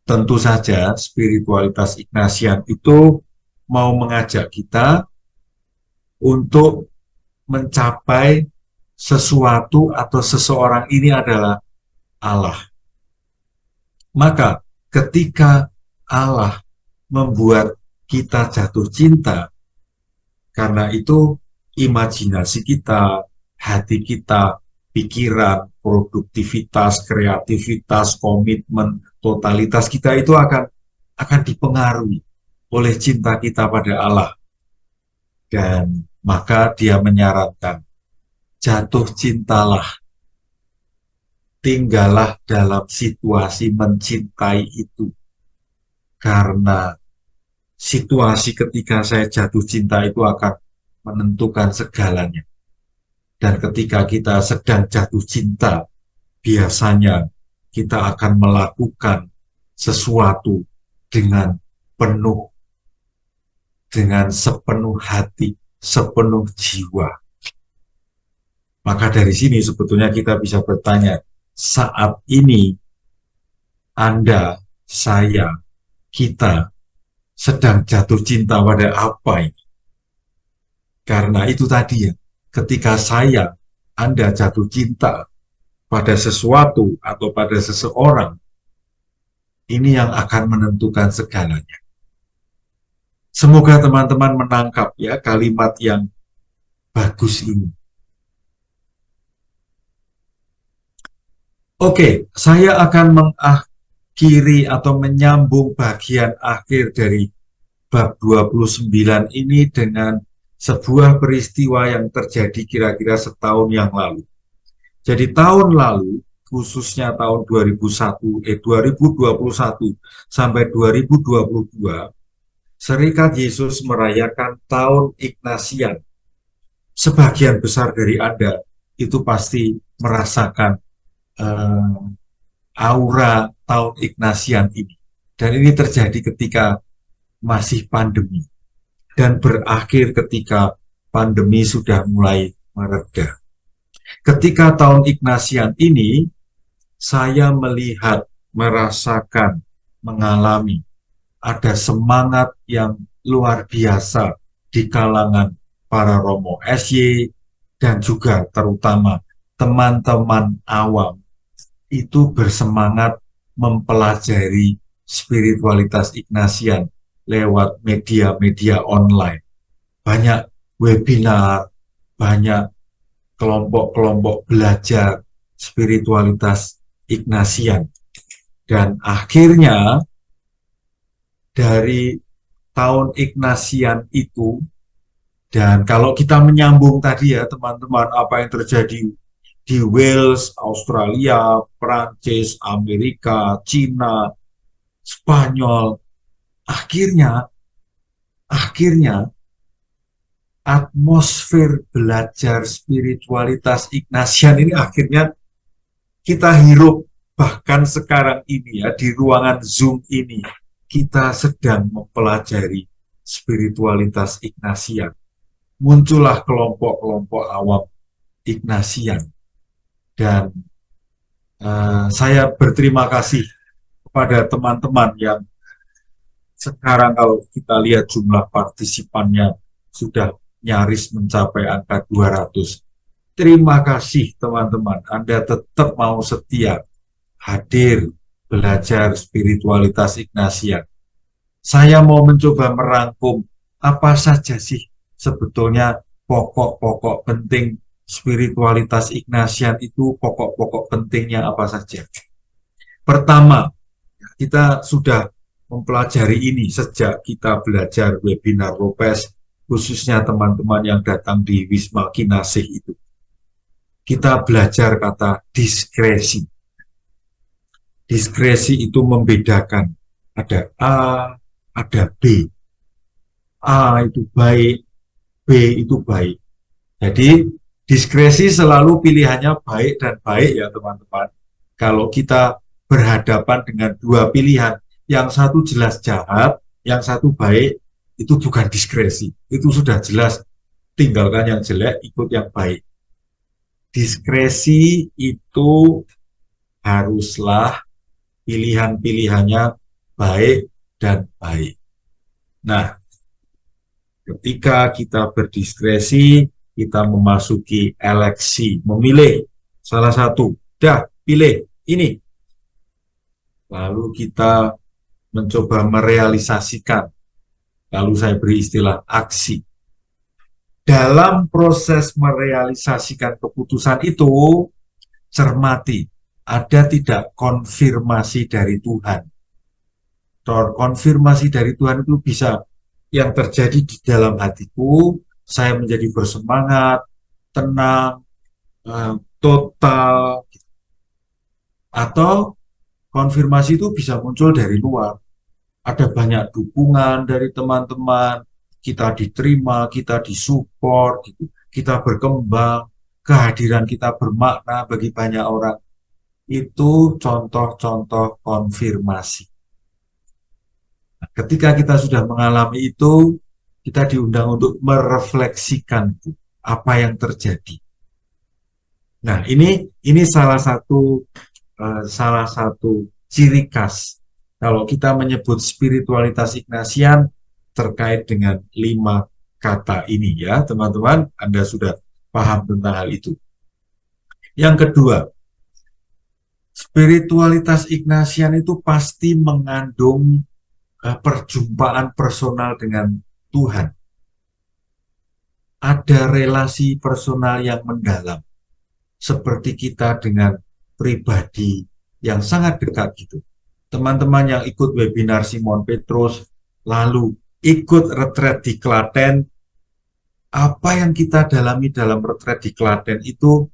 tentu saja spiritualitas Ignatian itu mau mengajak kita untuk mencapai sesuatu atau seseorang ini adalah Allah. Maka ketika Allah membuat kita jatuh cinta, karena itu imajinasi kita, hati kita, pikiran, produktivitas, kreativitas, komitmen, totalitas kita itu akan dipengaruhi oleh cinta kita pada Allah. Dan maka dia menyarankan, jatuh cintalah, tinggallah dalam situasi mencintai itu. Karena situasi ketika saya jatuh cinta itu akan menentukan segalanya. Dan ketika kita sedang jatuh cinta, biasanya kita akan melakukan sesuatu dengan sepenuh hati, sepenuh jiwa. Maka dari sini sebetulnya kita bisa bertanya, saat ini Anda, saya, kita sedang jatuh cinta pada apa ini? Karena itu tadi ya, ketika Anda jatuh cinta pada sesuatu atau pada seseorang, ini yang akan menentukan segalanya. Semoga teman-teman menangkap ya kalimat yang bagus ini. Oke, saya akan mengakhiri atau menyambung bagian akhir dari bab 29 ini dengan sebuah peristiwa yang terjadi kira-kira setahun yang lalu. Jadi tahun lalu, khususnya tahun 2021 sampai 2022, Serikat Yesus merayakan tahun Ignatian. Sebagian besar dari Anda itu pasti merasakan aura tahun Ignatian ini. Dan ini terjadi ketika masih pandemi. Dan berakhir ketika pandemi sudah mulai mereda. Ketika tahun Ignatian ini, saya melihat, merasakan, mengalami ada semangat yang luar biasa di kalangan para Romo SY dan juga terutama teman-teman awam itu bersemangat mempelajari spiritualitas Ignatian lewat media-media online. Banyak webinar, banyak kelompok-kelompok belajar spiritualitas Ignatian. Dan akhirnya dari tahun Ignatian itu, dan kalau kita menyambung tadi ya teman-teman, apa yang terjadi di Wales, Australia, Prancis, Amerika, Cina, Spanyol, akhirnya atmosfer belajar spiritualitas Ignatian ini akhirnya kita hirup. Bahkan sekarang ini ya, di ruangan Zoom ini, kita sedang mempelajari spiritualitas Ignatian. Muncullah kelompok-kelompok awam Ignatian. Dan saya berterima kasih kepada teman-teman yang sekarang kalau kita lihat jumlah partisipannya sudah nyaris mencapai angka 200. Terima kasih teman-teman, Anda tetap mau setia hadir belajar spiritualitas Ignatian. Saya mau mencoba merangkum apa saja sih sebetulnya pokok-pokok penting spiritualitas Ignatian itu, pokok-pokok pentingnya apa saja. Pertama, kita sudah mempelajari ini sejak kita belajar webinar Lopes, khususnya teman-teman yang datang di Wisma Kinasih itu. Kita belajar kata diskresi. Diskresi itu membedakan, ada A, ada B. A itu baik, B itu baik. Jadi diskresi selalu pilihannya baik dan baik ya teman-teman. Kalau kita berhadapan dengan dua pilihan, yang satu jelas jahat, yang satu baik, itu bukan diskresi. Itu sudah jelas, tinggalkan yang jelek, ikut yang baik. Diskresi itu haruslah pilihan-pilihannya baik dan baik. Nah, ketika kita berdiskresi, kita memasuki eleksi, memilih salah satu, pilih ini. Lalu kita mencoba merealisasikan, lalu saya beri istilah aksi. Dalam proses merealisasikan keputusan itu, cermati, ada tidak konfirmasi dari Tuhan. Konfirmasi dari Tuhan itu bisa yang terjadi di dalam hatiku, saya menjadi bersemangat, tenang, total, atau konfirmasi itu bisa muncul dari luar. Ada banyak dukungan dari teman-teman, kita diterima, kita disupport, gitu. Kita berkembang, kehadiran kita bermakna bagi banyak orang. Itu contoh-contoh konfirmasi. Nah, ketika kita sudah mengalami itu, kita diundang untuk merefleksikan apa yang terjadi. Nah, ini salah satu ciri khas kalau kita menyebut spiritualitas Ignatian terkait dengan 5 kata ini ya, teman-teman, Anda sudah paham tentang hal itu. Yang kedua, spiritualitas Ignatian itu pasti mengandung perjumpaan personal dengan Tuhan. Ada relasi personal yang mendalam, seperti kita dengan pribadi yang sangat dekat gitu. Teman-teman yang ikut webinar Simon Petrus, lalu ikut retret di Klaten, apa yang kita dalami dalam retret di Klaten itu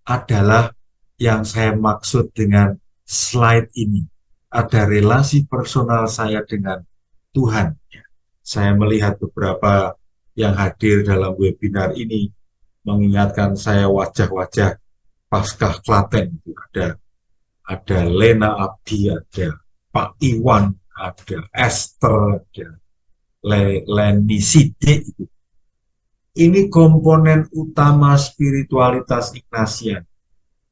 adalah yang saya maksud dengan slide ini. Ada relasi personal saya dengan Tuhan. Saya melihat beberapa yang hadir dalam webinar ini mengingatkan saya wajah-wajah Paskah Klaten. Ada Lena Abdi, ada Pak Iwan, ada Esther, ada Leni Sidik. Ini komponen utama spiritualitas Ignatian.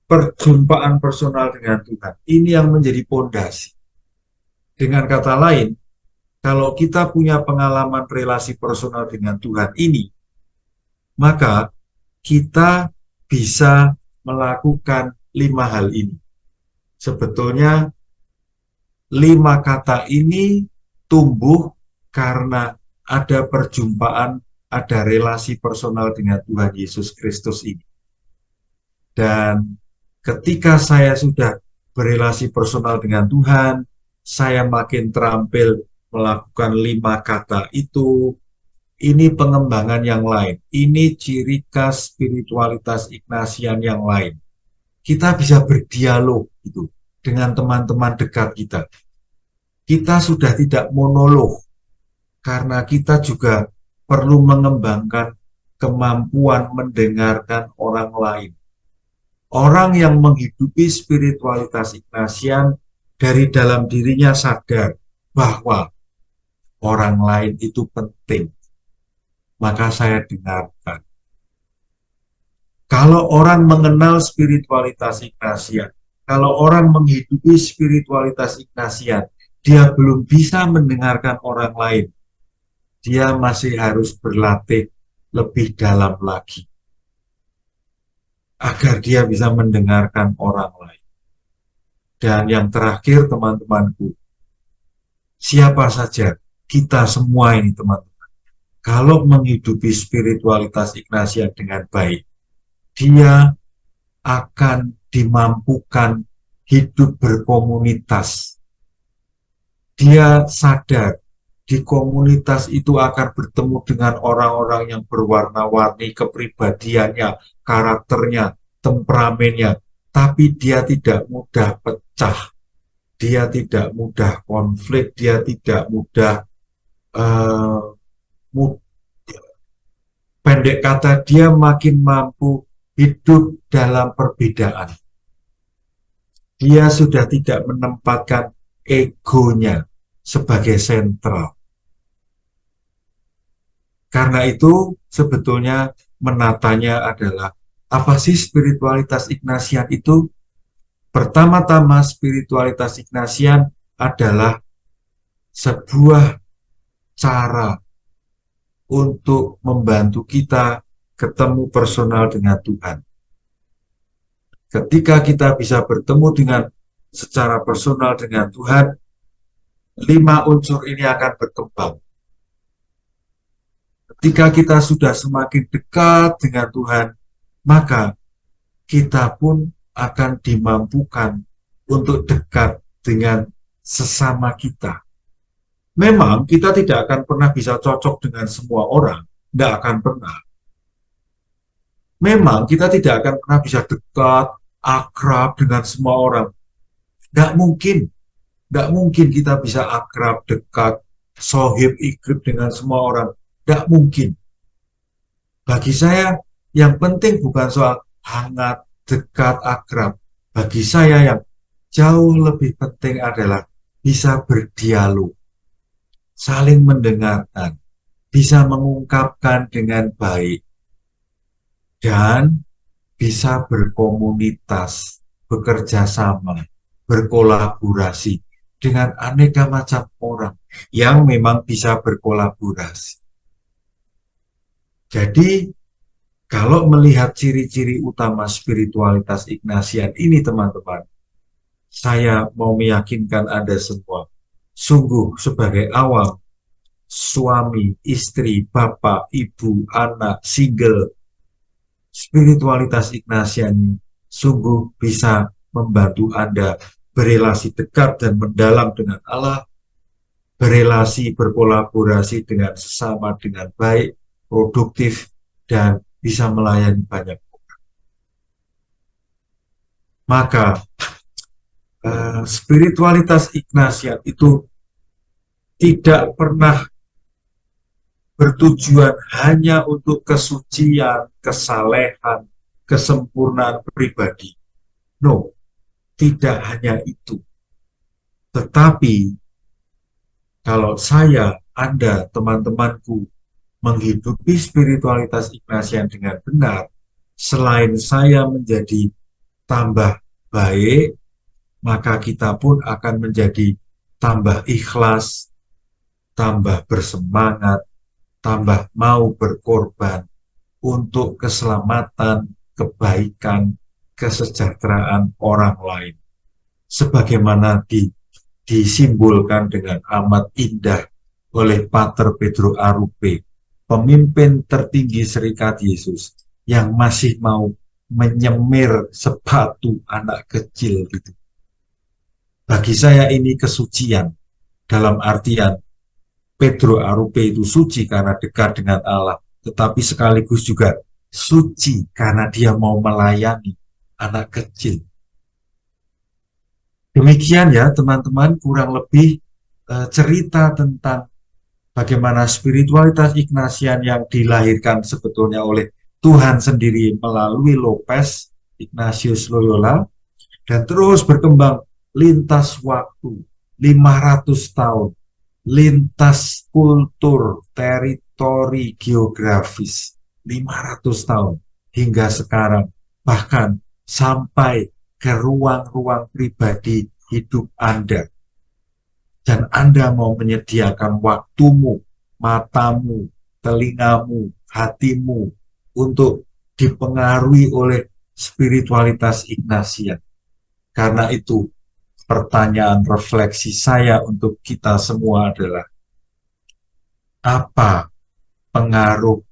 Perjumpaan personal dengan Tuhan. Ini yang menjadi pondasi. Dengan kata lain, kalau kita punya pengalaman relasi personal dengan Tuhan ini, maka kita bisa melakukan 5 hal ini. Sebetulnya 5 kata ini tumbuh karena ada perjumpaan, ada relasi personal dengan Tuhan Yesus Kristus ini. Dan ketika saya sudah berelasi personal dengan Tuhan, saya makin terampil melakukan 5 kata itu. Ini pengembangan yang lain. Ini ciri khas spiritualitas Ignatian yang lain. Kita bisa berdialog gitu dengan teman-teman dekat kita. Kita sudah tidak monolog, karena kita juga perlu mengembangkan kemampuan mendengarkan orang lain. Orang yang menghidupi spiritualitas Ignatian dari dalam dirinya sadar bahwa orang lain itu penting. Maka saya dengarkan. Kalau orang mengenal spiritualitas Ignatian, kalau orang menghidupi spiritualitas Ignatian, dia belum bisa mendengarkan orang lain. Dia masih harus berlatih lebih dalam lagi agar dia bisa mendengarkan orang lain. Dan yang terakhir, teman-temanku, siapa saja, kita semua ini teman-teman, kalau menghidupi spiritualitas Ignatian dengan baik, dia akan dimampukan hidup berkomunitas. Dia sadar di komunitas itu akan bertemu dengan orang-orang yang berwarna-warni kepribadiannya, karakternya, temperamennya, tapi dia tidak mudah pecah, dia tidak mudah konflik, dia tidak mudah pendek kata, dia makin mampu hidup dalam perbedaan. Dia sudah tidak menempatkan egonya sebagai sentral. Karena itu sebetulnya menatanya adalah apa sih spiritualitas Ignatian itu? Pertama-tama spiritualitas Ignatian adalah sebuah cara untuk membantu kita ketemu personal dengan Tuhan. Ketika kita bisa bertemu dengan secara personal dengan Tuhan, 5 unsur ini akan berkembang. Ketika kita sudah semakin dekat dengan Tuhan, maka kita pun akan dimampukan untuk dekat dengan sesama kita. Memang kita tidak akan pernah bisa cocok dengan semua orang, tidak akan pernah. Memang kita tidak akan pernah bisa dekat, akrab dengan semua orang. Tidak mungkin. Tidak mungkin kita bisa akrab, dekat, sohib, ikrib dengan semua orang. Tidak mungkin. Bagi saya, yang penting bukan soal hangat, dekat, akrab. Bagi saya yang jauh lebih penting adalah bisa berdialog, saling mendengarkan, bisa mengungkapkan dengan baik, dan bisa berkomunitas, bekerja sama, berkolaborasi dengan aneka macam orang yang memang bisa berkolaborasi. Jadi, kalau melihat ciri-ciri utama spiritualitas Ignatian ini, teman-teman, saya mau meyakinkan Anda semua, sungguh sebagai awam, suami, istri, bapak, ibu, anak, single, spiritualitas Ignatian sungguh bisa membantu Anda berelasi dekat dan mendalam dengan Allah, berelasi, berkolaborasi dengan sesama dengan baik, produktif, dan bisa melayani banyak orang. Maka spiritualitas Ignatian itu tidak pernah bertujuan hanya untuk kesucian, kesalehan, kesempurnaan pribadi. No, tidak hanya itu. Tetapi kalau saya, Anda, teman-temanku menghidupi spiritualitas Ignatian dengan benar, selain saya menjadi tambah baik, maka kita pun akan menjadi tambah ikhlas, tambah bersemangat, tambah mau berkorban untuk keselamatan, kebaikan, kesejahteraan orang lain. Sebagaimana disimbolkan dengan amat indah oleh Pater Pedro Arrupe, pemimpin tertinggi Serikat Yesus, yang masih mau menyemir sepatu anak kecil gitu. Bagi saya ini kesucian, dalam artian Pedro Arrupe itu suci karena dekat dengan Allah, tetapi sekaligus juga suci karena dia mau melayani anak kecil. Demikian ya teman-teman, kurang lebih cerita tentang bagaimana spiritualitas Ignatian yang dilahirkan sebetulnya oleh Tuhan sendiri melalui Lopez Ignatius Loyola, dan terus berkembang lintas waktu 500 tahun, lintas kultur, teritori geografis 500 tahun hingga sekarang, bahkan sampai ke ruang-ruang pribadi hidup Anda. Dan Anda mau menyediakan waktumu, matamu, telingamu, hatimu untuk dipengaruhi oleh spiritualitas Ignatian. Karena itu, pertanyaan refleksi saya untuk kita semua adalah, apa pengaruh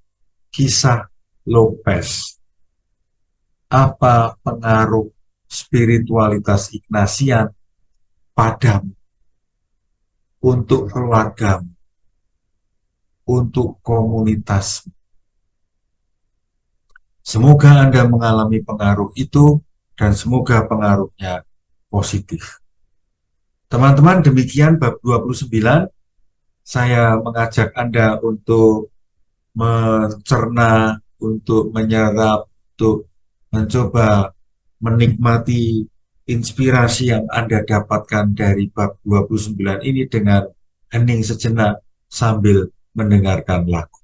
kisah Lopez? Apa pengaruh spiritualitas Ignatian padamu, untuk keluargamu, untuk komunitasmu? Semoga Anda mengalami pengaruh itu dan semoga pengaruhnya positif. Teman-teman, demikian bab 29. Saya mengajak Anda untuk mencerna, untuk menyerap, untuk mencoba menikmati inspirasi yang Anda dapatkan dari bab 29 ini dengan hening sejenak sambil mendengarkan lagu.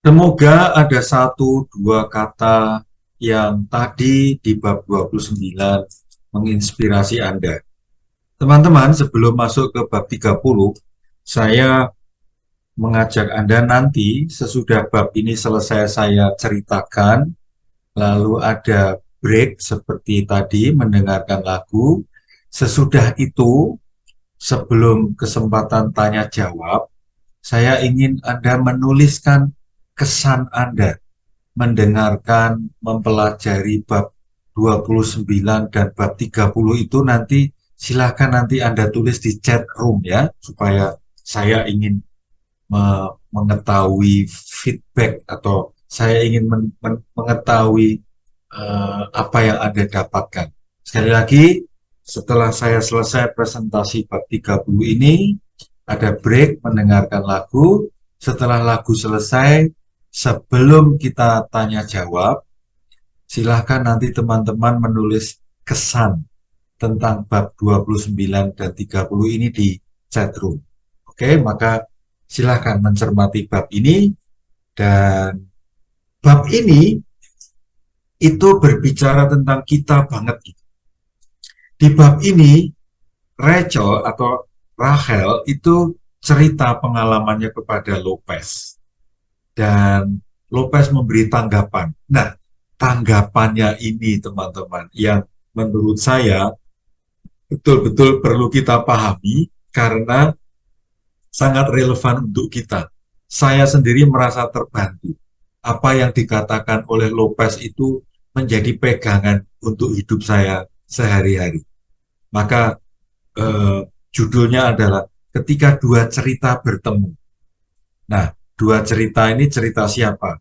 Semoga ada satu dua kata yang tadi di bab 29 menginspirasi Anda. Teman-teman, sebelum masuk ke bab 30, saya mengajak Anda nanti sesudah bab ini selesai saya ceritakan, lalu ada break seperti tadi mendengarkan lagu. Sesudah itu, sebelum kesempatan tanya jawab, saya ingin Anda menuliskan kesan Anda mendengarkan, mempelajari bab 29 dan bab 30 itu. Nanti silakan nanti Anda tulis di chat room ya, supaya saya ingin mengetahui feedback atau saya ingin mengetahui apa yang Anda dapatkan. Sekali lagi, setelah saya selesai presentasi bab 30 ini, ada break mendengarkan lagu. Setelah lagu selesai, sebelum kita tanya jawab, silahkan nanti teman-teman menulis kesan tentang bab 29 dan 30 ini di chat room. Oke, maka silahkan mencermati bab ini. Dan bab ini itu berbicara tentang kita banget. Di bab ini, Rachel atau Rachel itu cerita pengalamannya kepada Lopez. Dan Lopez memberi tanggapan. Nah, tanggapannya ini teman-teman yang menurut saya betul-betul perlu kita pahami karena sangat relevan untuk kita. Saya sendiri merasa terbantu. Apa yang dikatakan oleh Lopez itu menjadi pegangan untuk hidup saya sehari-hari. Maka judulnya adalah Ketika Dua Cerita Bertemu. Nah, dua cerita ini cerita siapa?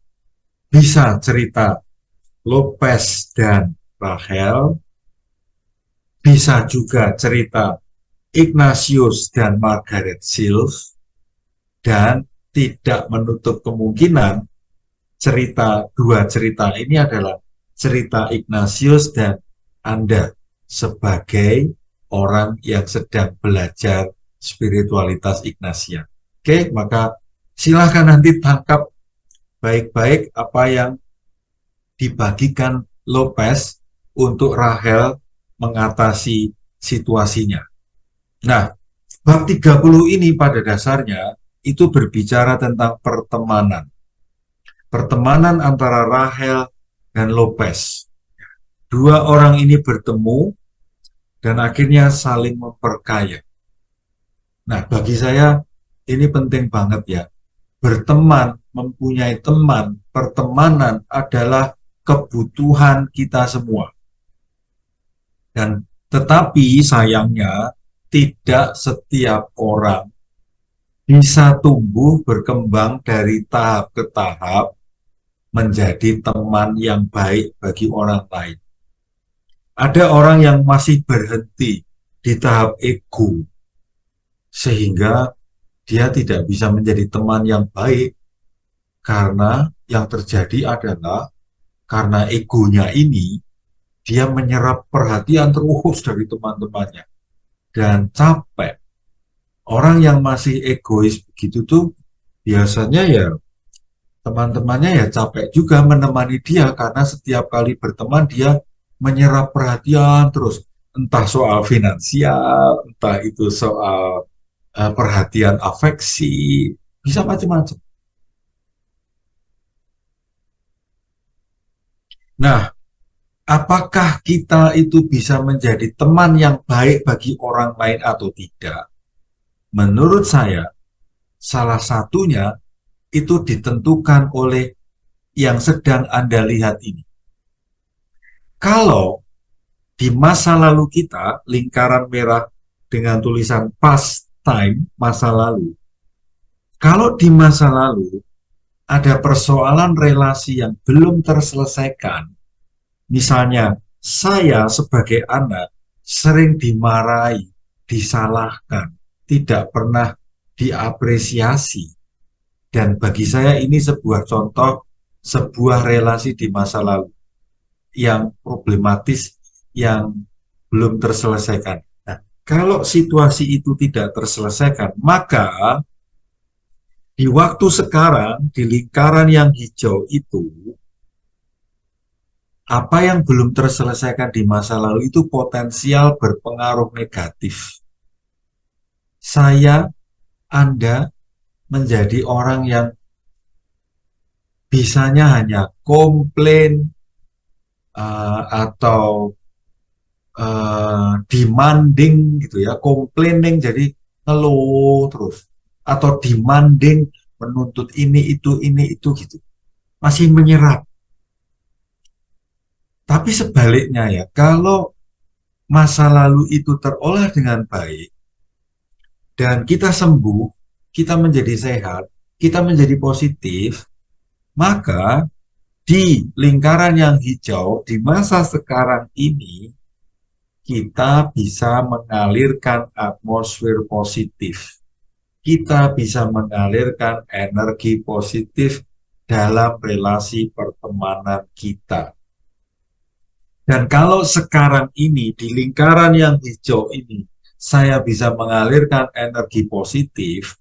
Bisa cerita Lopez dan Rachel, bisa juga cerita Ignatius dan Margaret Silves, dan tidak menutup kemungkinan dua cerita ini adalah cerita Ignatius dan Anda sebagai orang yang sedang belajar spiritualitas Ignatian. Oke, maka silahkan nanti tangkap baik-baik apa yang dibagikan Lopez untuk Rachel mengatasi situasinya. Nah, bab 30 ini pada dasarnya itu berbicara tentang pertemanan. Pertemanan antara Rachel dan Lopez. Dua orang ini bertemu dan akhirnya saling memperkaya. Nah, bagi saya ini penting banget ya. Berteman, mempunyai teman, pertemanan adalah kebutuhan kita semua. Dan tetapi sayangnya tidak setiap orang bisa tumbuh berkembang dari tahap ke tahap menjadi teman yang baik bagi orang lain. Ada orang yang masih berhenti di tahap ego, sehingga dia tidak bisa menjadi teman yang baik karena yang terjadi adalah karena egonya ini dia menyerap perhatian terus dari teman-temannya dan capek. Orang yang masih egois begitu tuh biasanya ya teman-temannya ya capek juga menemani dia karena setiap kali berteman dia menyerap perhatian terus, entah soal finansial, entah itu soal perhatian afeksi, bisa macam-macam. Nah, apakah kita itu bisa menjadi teman yang baik bagi orang lain atau tidak? Menurut saya, salah satunya itu ditentukan oleh yang sedang Anda lihat ini. Kalau di masa lalu kita, lingkaran merah dengan tulisan past time, masa lalu. Kalau di masa lalu ada persoalan relasi yang belum terselesaikan, misalnya saya sebagai anak sering dimarahi, disalahkan, tidak pernah diapresiasi. Dan bagi saya ini sebuah contoh, sebuah relasi di masa lalu yang problematis, yang belum terselesaikan. Nah, kalau situasi itu tidak terselesaikan, maka Di waktu sekarang, di lingkaran yang hijau itu, apa yang belum terselesaikan di masa lalu itu potensial berpengaruh negatif. Saya, Anda menjadi orang yang bisanya hanya komplain atau demanding gitu ya, complaining jadi ngeluh terus, atau demanding menuntut ini itu gitu, masih menyerap. Tapi sebaliknya ya, kalau masa lalu itu terolah dengan baik dan kita sembuh, kita menjadi sehat, kita menjadi positif, maka di lingkaran yang hijau di masa sekarang ini kita bisa mengalirkan atmosfer positif. Kita bisa mengalirkan energi positif dalam relasi pertemanan kita. Dan kalau sekarang ini di lingkaran yang hijau ini saya bisa mengalirkan energi positif,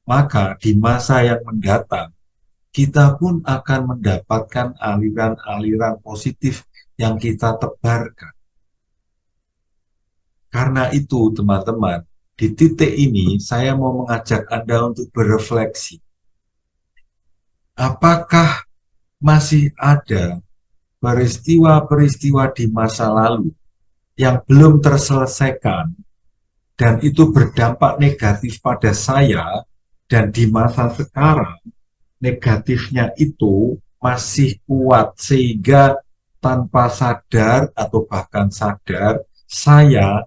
maka di masa yang mendatang kita pun akan mendapatkan aliran-aliran positif yang kita tebarkan. Karena itu, teman-teman, di titik ini saya mau mengajak Anda untuk berefleksi. Apakah masih ada peristiwa-peristiwa di masa lalu yang belum terselesaikan dan itu berdampak negatif pada saya, dan di masa sekarang negatifnya itu masih kuat sehingga tanpa sadar atau bahkan sadar saya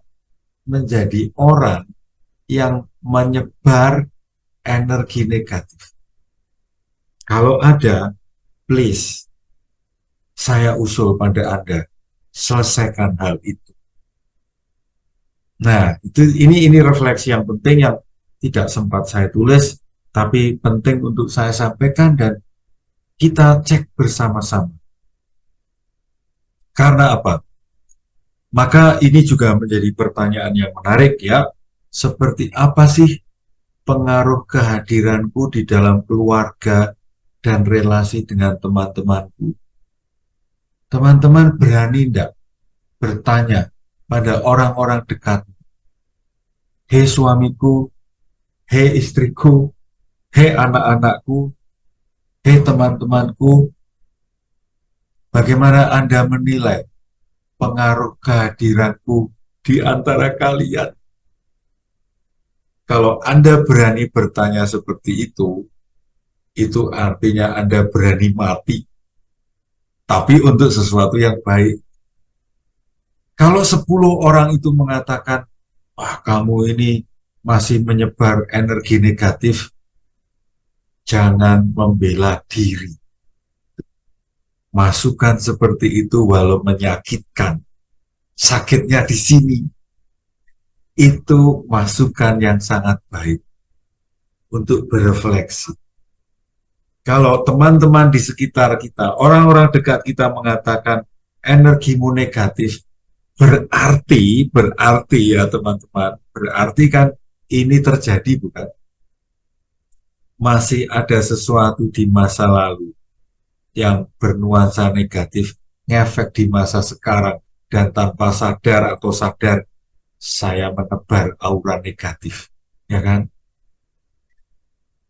menjadi orang yang menyebar energi negatif. Kalau ada, please, saya usul pada Anda, selesaikan hal itu. Nah, ini refleksi yang penting yang tidak sempat saya tulis, tapi penting untuk saya sampaikan dan kita cek bersama-sama. Karena apa? Maka ini juga menjadi pertanyaan yang menarik ya. Seperti apa sih pengaruh kehadiranku di dalam keluarga dan relasi dengan teman-temanku? Teman-teman berani tidak bertanya pada orang-orang dekat? Hei suamiku, hei istriku, hei anak-anakku, hei teman-temanku, bagaimana Anda menilai pengaruh kehadiranku di antara kalian? Kalau Anda berani bertanya seperti itu artinya Anda berani mati. Tapi untuk sesuatu yang baik. Kalau 10 orang itu mengatakan, wah kamu ini masih menyebar energi negatif, jangan membela diri. Masukan seperti itu walau menyakitkan, sakitnya di sini, itu masukan yang sangat baik untuk berefleksi. Kalau teman-teman di sekitar kita, orang-orang dekat kita mengatakan energimu negatif, berarti ya teman-teman, berarti kan ini terjadi bukan? Masih ada sesuatu di masa lalu yang bernuansa negatif, ngefek di masa sekarang, dan tanpa sadar atau sadar, saya menebar aura negatif, ya kan?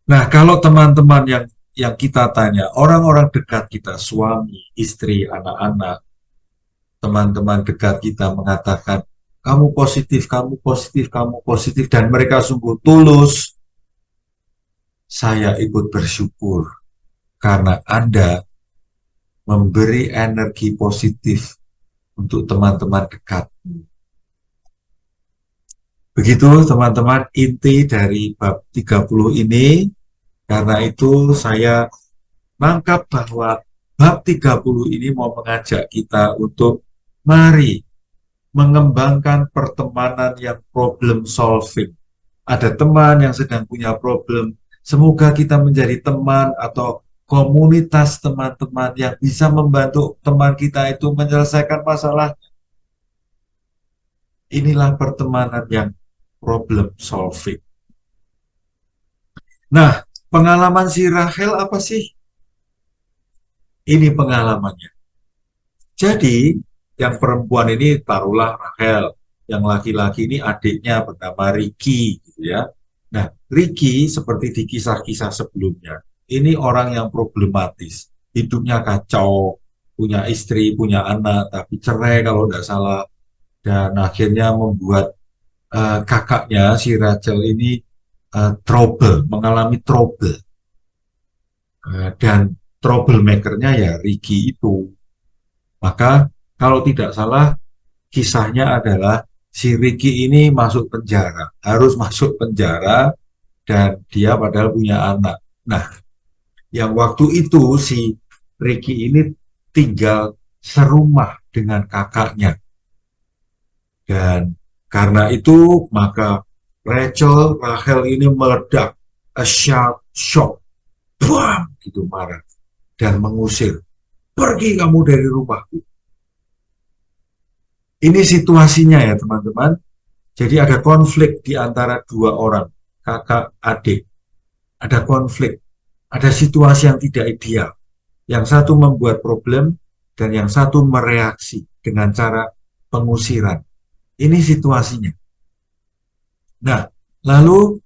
Nah, kalau teman-teman yang kita tanya, orang-orang dekat kita, suami, istri, anak-anak, teman-teman dekat kita mengatakan, kamu positif, kamu positif, kamu positif, dan mereka sungguh tulus, saya ikut bersyukur karena Anda memberi energi positif untuk teman-teman dekatmu. Begitu teman-teman inti dari bab 30 ini. Karena itu saya nangkap bahwa bab 30 ini mau mengajak kita untuk mari mengembangkan pertemanan yang problem solving. Ada teman yang sedang punya problem, semoga kita menjadi teman atau komunitas teman-teman yang bisa membantu teman kita itu menyelesaikan masalah. Inilah pertemanan yang problem solving. Nah, Pengalaman si Rahel apa sih? Ini pengalamannya. Jadi, yang perempuan ini taruhlah Rahel, yang laki-laki ini adiknya bernama Ricky, gitu ya. Nah, Ricky seperti di kisah-kisah sebelumnya, ini orang yang problematis, hidupnya kacau, punya istri, punya anak, tapi cerai kalau tidak salah, dan akhirnya membuat kakaknya si Rachel ini trouble, mengalami trouble, dan troublemakernya ya Ricky itu. Maka kalau tidak salah kisahnya adalah si Ricky ini masuk penjara, harus masuk penjara dan dia padahal punya anak. Nah, yang waktu itu si Ricky ini tinggal serumah dengan kakaknya. Dan karena itu maka Rachel ini meledak, a sharp shock, bam, gitu marah dan mengusir, pergi kamu dari rumahku. Ini situasinya ya teman-teman. Jadi ada konflik di antara dua orang, kakak adik. Ada konflik, ada situasi yang tidak ideal. Yang satu membuat problem dan yang satu mereaksi dengan cara pengusiran. Ini situasinya. Nah, lalu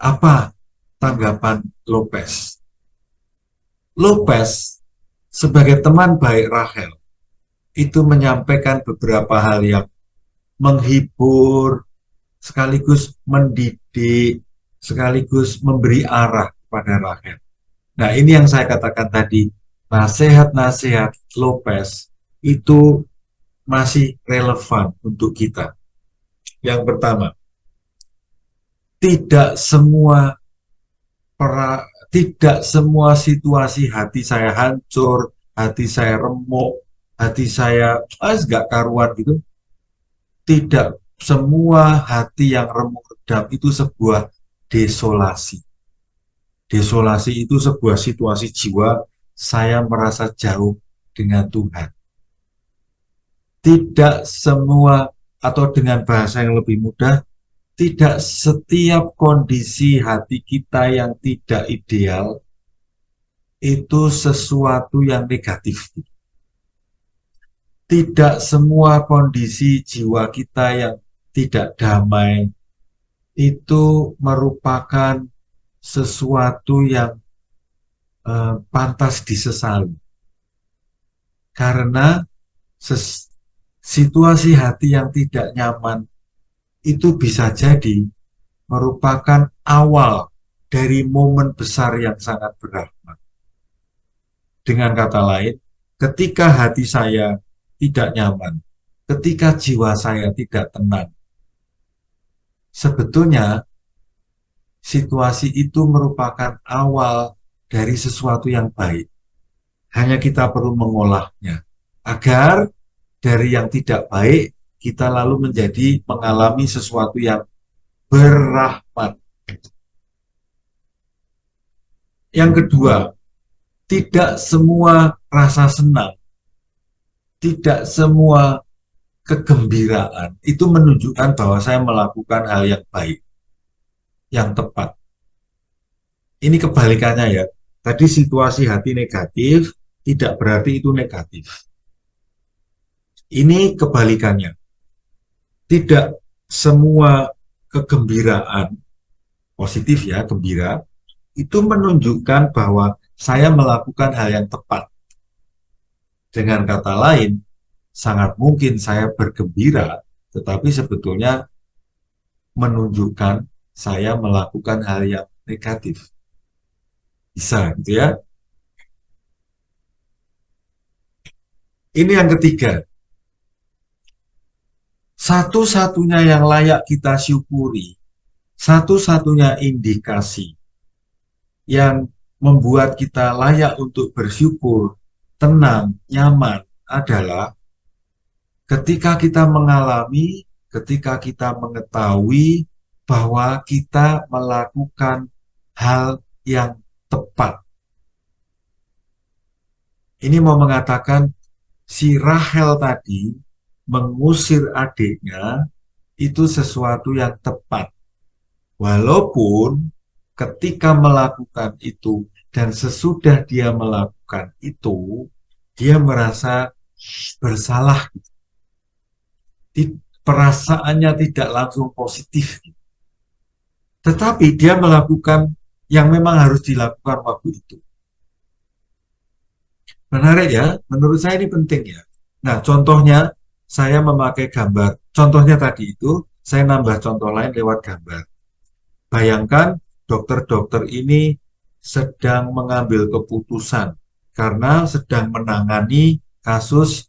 apa tanggapan Lopez? Lopez sebagai teman baik Rahel itu menyampaikan beberapa hal yang menghibur, sekaligus mendidik, sekaligus memberi arah kepada Rahel. Nah, ini yang saya katakan tadi, nasihat-nasihat Lopez itu masih relevan untuk kita. Yang pertama, tidak semua situasi hati saya hancur, hati saya remuk, hati saya nggak karuan gitu. Tidak semua hati yang remuk redam itu sebuah desolasi. Desolasi itu sebuah situasi jiwa saya merasa jauh dengan Tuhan. Tidak semua, atau dengan bahasa yang lebih mudah, tidak setiap kondisi hati kita yang tidak ideal itu sesuatu yang negatif. Tidak semua kondisi jiwa kita yang tidak damai itu merupakan sesuatu yang pantas disesali. Karena situasi hati yang tidak nyaman itu bisa jadi merupakan awal dari momen besar yang sangat berrahmat. Dengan kata lain, ketika hati saya tidak nyaman, ketika jiwa saya tidak tenang, sebetulnya situasi itu merupakan awal dari sesuatu yang baik. Hanya kita perlu mengolahnya, agar dari yang tidak baik, kita lalu mengalami sesuatu yang berrahmat. Yang kedua, tidak semua rasa senang, tidak semua kegembiraan itu menunjukkan bahwa saya melakukan hal yang baik, yang tepat. Ini kebalikannya ya. Tadi situasi hati negatif tidak berarti itu negatif. Ini kebalikannya. Tidak semua kegembiraan, positif ya, gembira, itu menunjukkan bahwa saya melakukan hal yang tepat. Dengan kata lain, sangat mungkin saya bergembira, tetapi sebetulnya menunjukkan saya melakukan hal yang negatif. Bisa gitu ya. Ini yang ketiga. Satu-satunya yang layak kita syukuri, satu-satunya indikasi yang membuat kita layak untuk bersyukur, tenang, nyaman adalah ketika kita mengalami, ketika kita mengetahui bahwa kita melakukan hal yang tepat. Ini mau mengatakan si Rahel tadi mengusir adiknya itu sesuatu yang tepat. Walaupun ketika melakukan itu dan sesudah dia melakukan itu, dia merasa bersalah. Perasaannya tidak langsung positif. Tetapi dia melakukan yang memang harus dilakukan waktu itu. Menarik ya, menurut saya ini penting ya. Nah, contohnya saya memakai gambar. Contohnya tadi itu, saya nambah contoh lain lewat gambar. Bayangkan dokter-dokter ini sedang mengambil keputusan karena sedang menangani kasus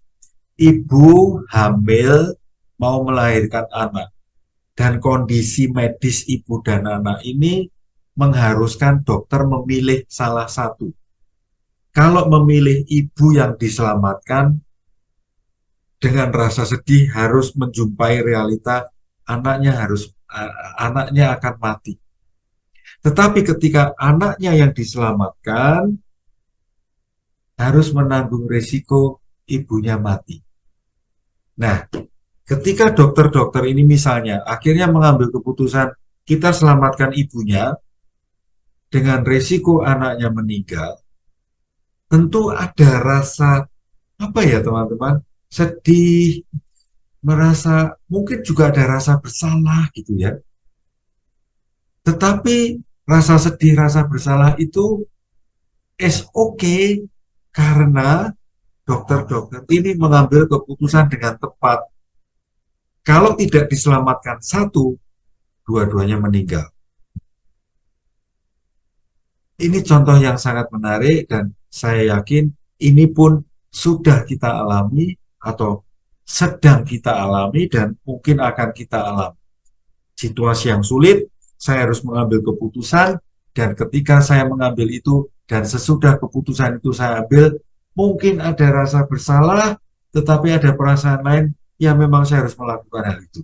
ibu hamil mau melahirkan anak. Dan kondisi medis ibu dan anak ini mengharuskan dokter memilih salah satu. Kalau memilih ibu yang diselamatkan, dengan rasa sedih harus menjumpai realita anaknya akan mati. Tetapi ketika anaknya yang diselamatkan, harus menanggung risiko ibunya mati. Nah, ketika dokter-dokter ini misalnya akhirnya mengambil keputusan kita selamatkan ibunya dengan risiko anaknya meninggal, tentu ada rasa apa ya teman-teman, sedih, merasa mungkin juga ada rasa bersalah gitu ya. Tetapi rasa sedih, rasa bersalah itu is okay karena dokter-dokter ini mengambil keputusan dengan tepat. Kalau tidak diselamatkan satu, dua-duanya meninggal. Ini contoh yang sangat menarik dan saya yakin ini pun sudah kita alami atau sedang kita alami dan mungkin akan kita alami. Situasi yang sulit, saya harus mengambil keputusan dan ketika saya mengambil itu dan sesudah keputusan itu saya ambil, mungkin ada rasa bersalah, tetapi ada perasaan lain yang memang saya harus melakukan hal itu.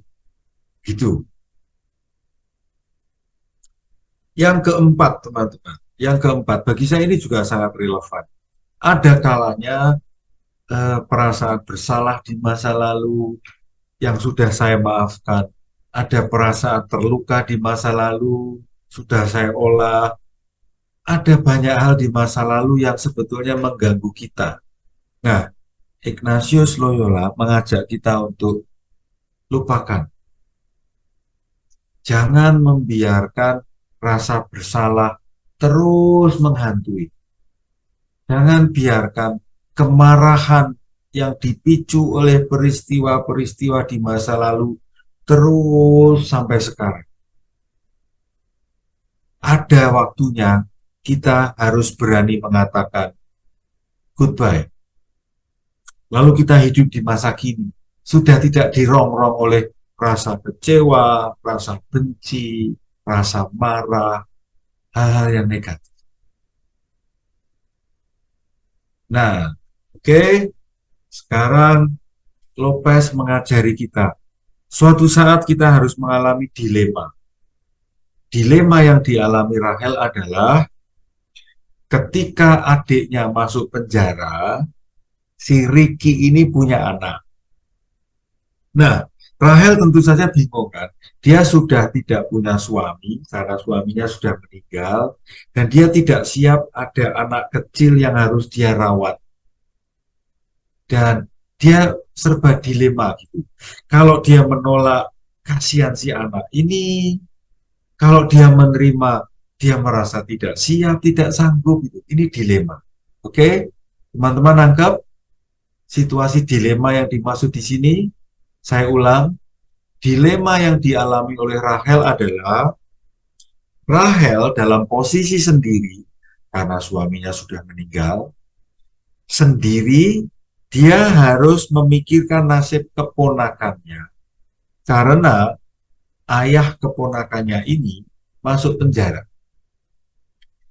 Gitu. Yang keempat, teman-teman. Yang keempat, bagi saya ini juga sangat relevan. Ada kalanya perasaan bersalah di masa lalu yang sudah saya maafkan. Ada perasaan terluka di masa lalu, sudah saya olah. Ada banyak hal di masa lalu yang sebetulnya mengganggu kita. Nah, Ignatius Loyola mengajak kita untuk lupakan. Jangan membiarkan rasa bersalah terus menghantui. Jangan biarkan kemarahan yang dipicu oleh peristiwa-peristiwa di masa lalu terus sampai sekarang. Ada waktunya kita harus berani mengatakan goodbye. Lalu kita hidup di masa kini, sudah tidak dirongrong oleh rasa kecewa, rasa benci, rasa marah, hal-hal yang negatif. Nah, oke, sekarang Lopez mengajari kita, suatu saat kita harus mengalami dilema. Dilema yang dialami Rahel adalah ketika adiknya masuk penjara, si Ricky ini punya anak. Nah, Rahel tentu saja bingung kan. Dia sudah tidak punya suami karena suaminya sudah meninggal dan dia tidak siap ada anak kecil yang harus dia rawat. Dan dia serba dilema gitu. Kalau dia menolak, kasihan si anak ini. Kalau dia menerima, dia merasa tidak siap, tidak sanggup gitu. Ini dilema. Oke? Teman-teman nangkap situasi dilema yang dimaksud di sini? Saya ulang, dilema yang dialami oleh Rahel adalah Rahel dalam posisi sendiri karena suaminya sudah meninggal, sendiri dia harus memikirkan nasib keponakannya karena ayah keponakannya ini masuk penjara.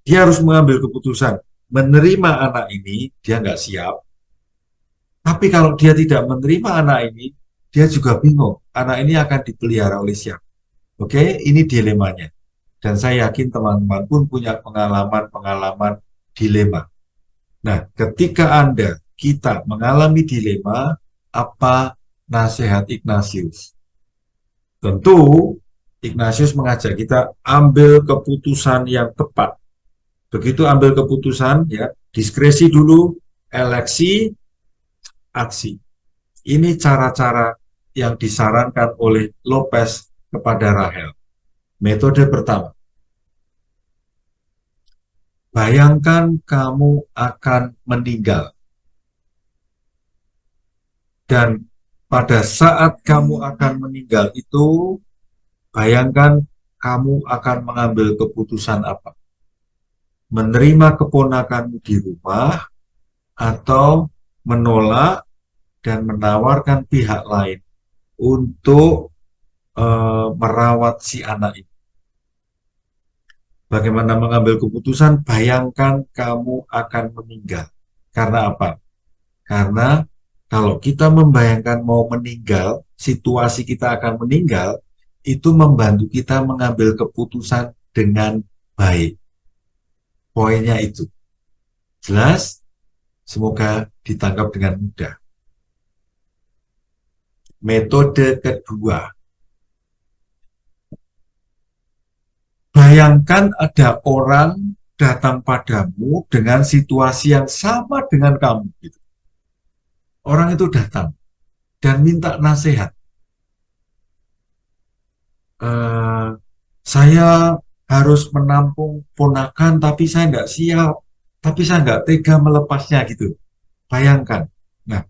Dia harus mengambil keputusan menerima anak ini, dia nggak siap. Tapi kalau dia tidak menerima anak ini, dia juga bingung. Anak ini akan dipelihara oleh siapa? Oke, ini dilemanya. Dan saya yakin teman-teman pun punya pengalaman-pengalaman dilema. Nah, ketika kita mengalami dilema, apa nasihat Ignatius? Tentu Ignatius mengajak kita ambil keputusan yang tepat. Begitu ambil keputusan, ya, diskresi dulu, eleksi, aksi. Ini cara-cara yang disarankan oleh Lopez kepada Rahel. Metode pertama, bayangkan kamu akan meninggal. Dan pada saat kamu akan meninggal itu, bayangkan kamu akan mengambil keputusan apa? Menerima keponakanmu di rumah, atau menolak dan menawarkan pihak lain untuk merawat si anak itu. Bagaimana mengambil keputusan? Bayangkan kamu akan meninggal. Karena apa? Karena kalau kita membayangkan mau meninggal, situasi kita akan meninggal, itu membantu kita mengambil keputusan dengan baik. Poinnya itu. Jelas? Semoga ditangkap dengan mudah. Metode kedua. Bayangkan ada orang datang padamu dengan situasi yang sama dengan kamu. Gitu. Orang itu datang dan minta nasihat. Saya harus menampung ponakan, tapi saya nggak siap. Tapi saya nggak tega melepasnya gitu. Bayangkan. Nah,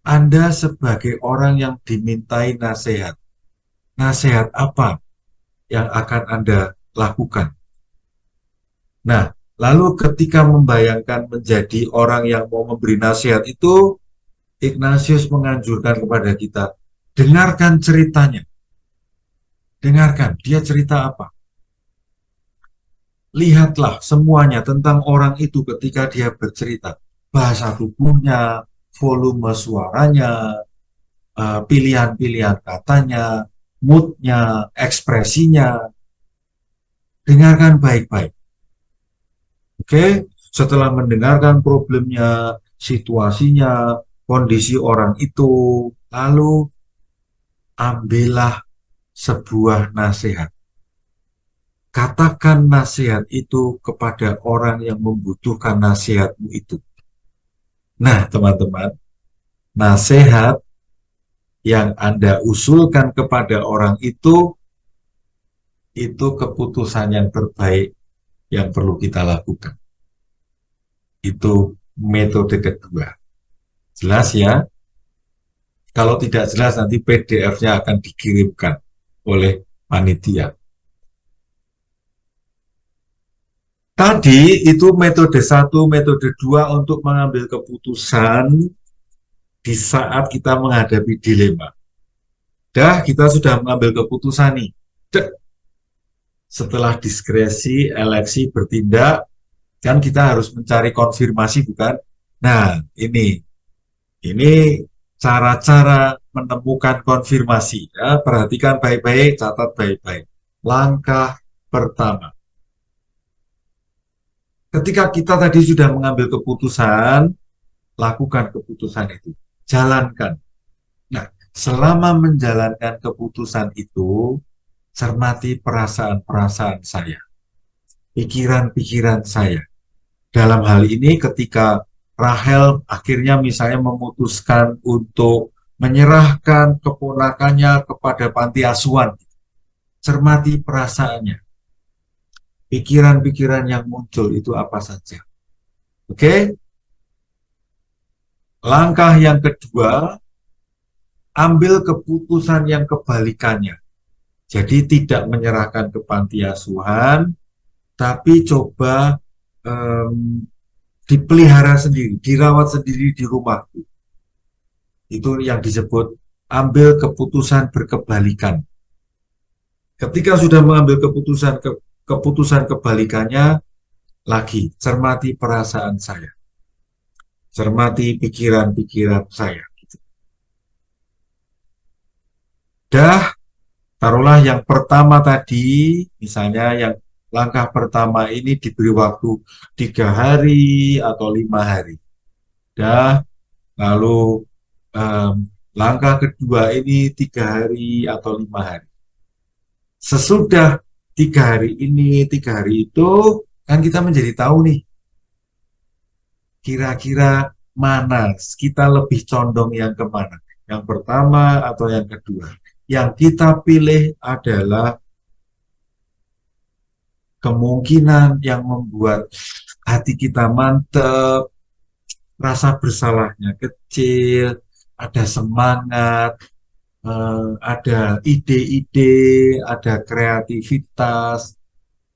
Anda sebagai orang yang dimintai nasihat. Nasihat apa yang akan Anda lakukan? Nah, lalu ketika membayangkan menjadi orang yang mau memberi nasihat itu, Ignatius menganjurkan kepada kita, dengarkan ceritanya. Dengarkan, dia cerita apa? Lihatlah semuanya tentang orang itu ketika dia bercerita. Bahasa tubuhnya, volume suaranya, pilihan-pilihan katanya, moodnya, ekspresinya. Dengarkan baik-baik. Oke, setelah mendengarkan problemnya, situasinya, kondisi orang itu, lalu ambillah sebuah nasihat. Katakan nasihat itu kepada orang yang membutuhkan nasihatmu itu. Nah, teman-teman, nasihat yang Anda usulkan kepada orang itu keputusan yang terbaik yang perlu kita lakukan. Itu metode kedua. Jelas ya? Kalau tidak jelas nanti PDF-nya akan dikirimkan oleh panitia. Tadi itu metode 1, metode 2 untuk mengambil keputusan di saat kita menghadapi dilema. Kita sudah mengambil keputusan nih. Setelah diskresi, eleksi, bertindak, kan kita harus mencari konfirmasi, bukan? Nah, ini cara-cara menemukan konfirmasi. Ya, perhatikan baik-baik, catat baik-baik. Langkah pertama. Ketika kita tadi sudah mengambil keputusan, lakukan keputusan itu. Jalankan. Nah, selama menjalankan keputusan itu, cermati perasaan-perasaan saya, pikiran-pikiran saya. Dalam hal ini ketika Rahel akhirnya misalnya memutuskan untuk menyerahkan keponakannya kepada panti asuhan, cermati perasaannya. Pikiran-pikiran yang muncul itu apa saja. Oke? Langkah yang kedua, ambil keputusan yang kebalikannya. Jadi tidak menyerahkan ke panti asuhan, tapi coba dipelihara sendiri, dirawat sendiri di rumah. Itu yang disebut ambil keputusan berkebalikan. Ketika sudah mengambil keputusan kebalikannya, lagi cermati perasaan saya, cermati pikiran-pikiran saya. Taruhlah yang pertama tadi, misalnya yang langkah pertama ini diberi waktu 3 hari atau 5 hari. Lalu langkah kedua ini 3 hari atau 5 hari. Sesudah 3 hari ini, 3 hari itu, kan kita menjadi tahu nih, kira-kira mana kita lebih condong yang kemana. Yang pertama atau yang kedua. Yang kita pilih adalah kemungkinan yang membuat hati kita mantep, rasa bersalahnya kecil, ada semangat, ada ide-ide, ada kreativitas,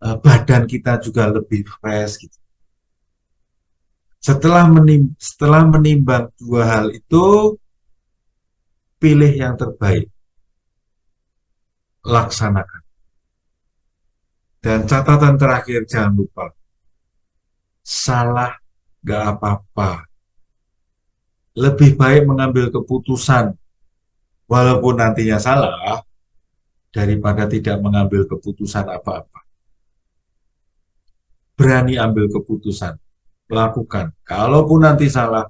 badan kita juga lebih fresh gitu. Setelah menimbang 2 hal itu, pilih yang terbaik, laksanakan. Dan catatan terakhir, jangan lupa, salah gak apa-apa. Lebih baik mengambil keputusan walaupun nantinya salah daripada tidak mengambil keputusan apa-apa. Berani ambil keputusan, lakukan. Kalaupun nanti salah,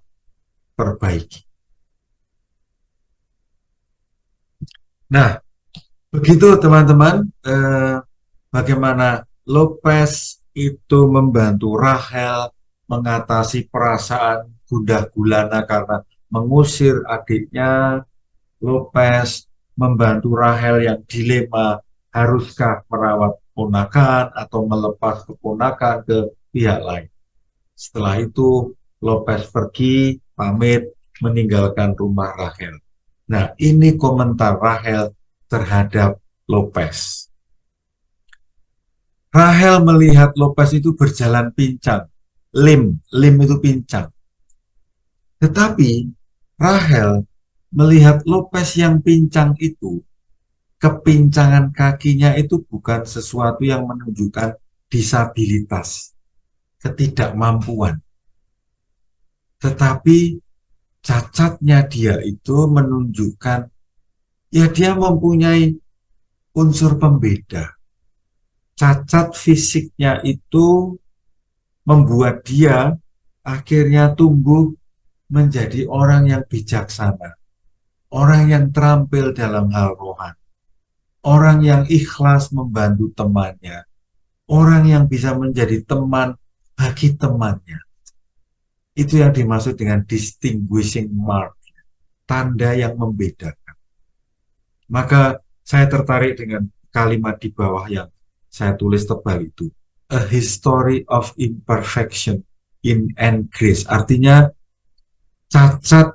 perbaiki. Nah, begitu teman-teman, bagaimana Lopez itu membantu Rachel mengatasi perasaan gundah gulana karena mengusir adiknya. Lopez membantu Rachel yang dilema, haruskah merawat keponakan atau melepas keponakan ke pihak lain. Setelah itu Lopez pergi, pamit, meninggalkan rumah Rachel. Nah, ini komentar Rachel terhadap Lopez. Rachel melihat Lopez itu berjalan pincang, lim itu pincang. Tetapi Rachel melihat Lopez yang pincang itu, kepincangan kakinya itu bukan sesuatu yang menunjukkan disabilitas, ketidakmampuan. Tetapi cacatnya dia itu menunjukkan, ya dia mempunyai unsur pembeda. Cacat fisiknya itu membuat dia akhirnya tumbuh menjadi orang yang bijaksana, orang yang terampil dalam hal rohani, orang yang ikhlas membantu temannya, orang yang bisa menjadi teman bagi temannya. Itu yang dimaksud dengan distinguishing mark, tanda yang membedakan. Maka saya tertarik dengan kalimat di bawah yang saya tulis tebal itu. A history of imperfection and grace. Artinya cacat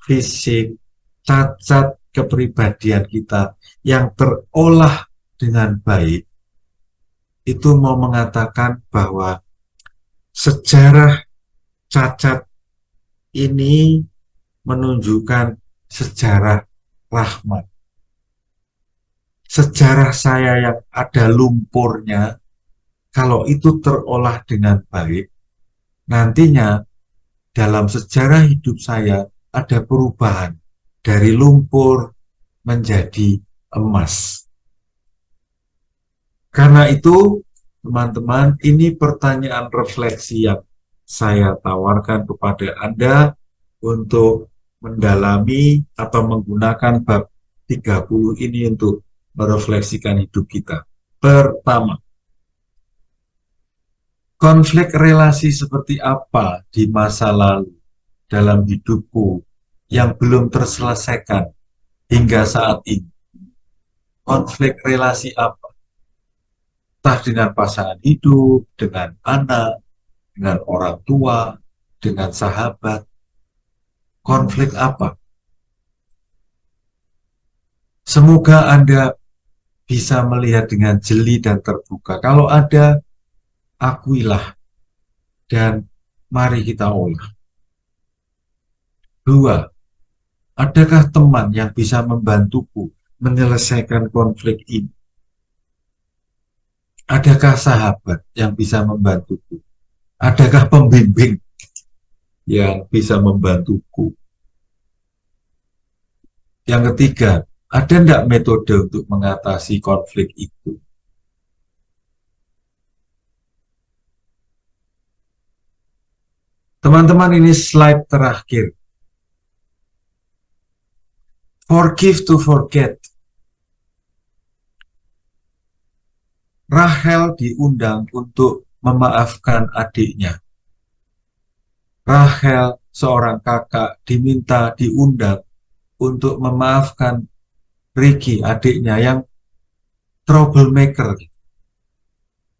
fisik, cacat kepribadian kita yang terolah dengan baik, itu mau mengatakan bahwa sejarah cacat ini menunjukkan sejarah rahmat. Sejarah saya yang ada lumpurnya, kalau itu terolah dengan baik, nantinya dalam sejarah hidup saya ada perubahan dari lumpur menjadi emas. Karena itu, teman-teman, ini pertanyaan refleksi yang saya tawarkan kepada Anda untuk mendalami atau menggunakan bab 30 ini untuk merefleksikan hidup kita. Pertama, konflik relasi seperti apa di masa lalu dalam hidupku yang belum terselesaikan hingga saat ini? Konflik relasi apa? Entah dengan pasangan hidup, dengan anak, dengan orang tua, dengan sahabat. Konflik apa? Semoga Anda bisa melihat dengan jeli dan terbuka. Kalau ada, akuilah dan mari kita olah. 2. Adakah teman yang bisa membantuku menyelesaikan konflik ini? Adakah sahabat yang bisa membantuku? Adakah pembimbing yang bisa membantuku? Yang ketiga, ada enggak metode untuk mengatasi konflik itu? Teman-teman, ini slide terakhir. Forgive to forget. Rahel diundang untuk memaafkan adiknya. Rahel, seorang kakak, diundang untuk memaafkan Ricky, adiknya yang troublemaker.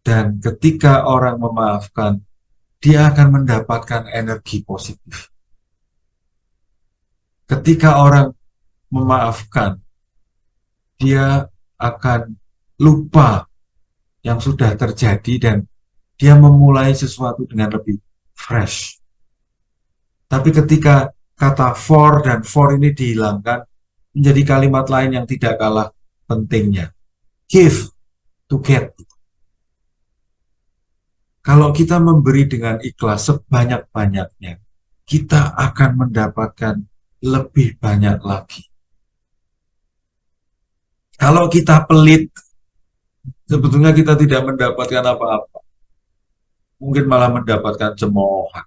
Dan ketika orang memaafkan, dia akan mendapatkan energi positif. Ketika orang memaafkan, dia akan lupa yang sudah terjadi dan dia memulai sesuatu dengan lebih fresh. Tapi ketika kata for dan for ini dihilangkan, menjadi kalimat lain yang tidak kalah pentingnya. Give to get. Kalau kita memberi dengan ikhlas sebanyak-banyaknya, kita akan mendapatkan lebih banyak lagi. Kalau kita pelit, sebetulnya kita tidak mendapatkan apa-apa. Mungkin malah mendapatkan cemoohan.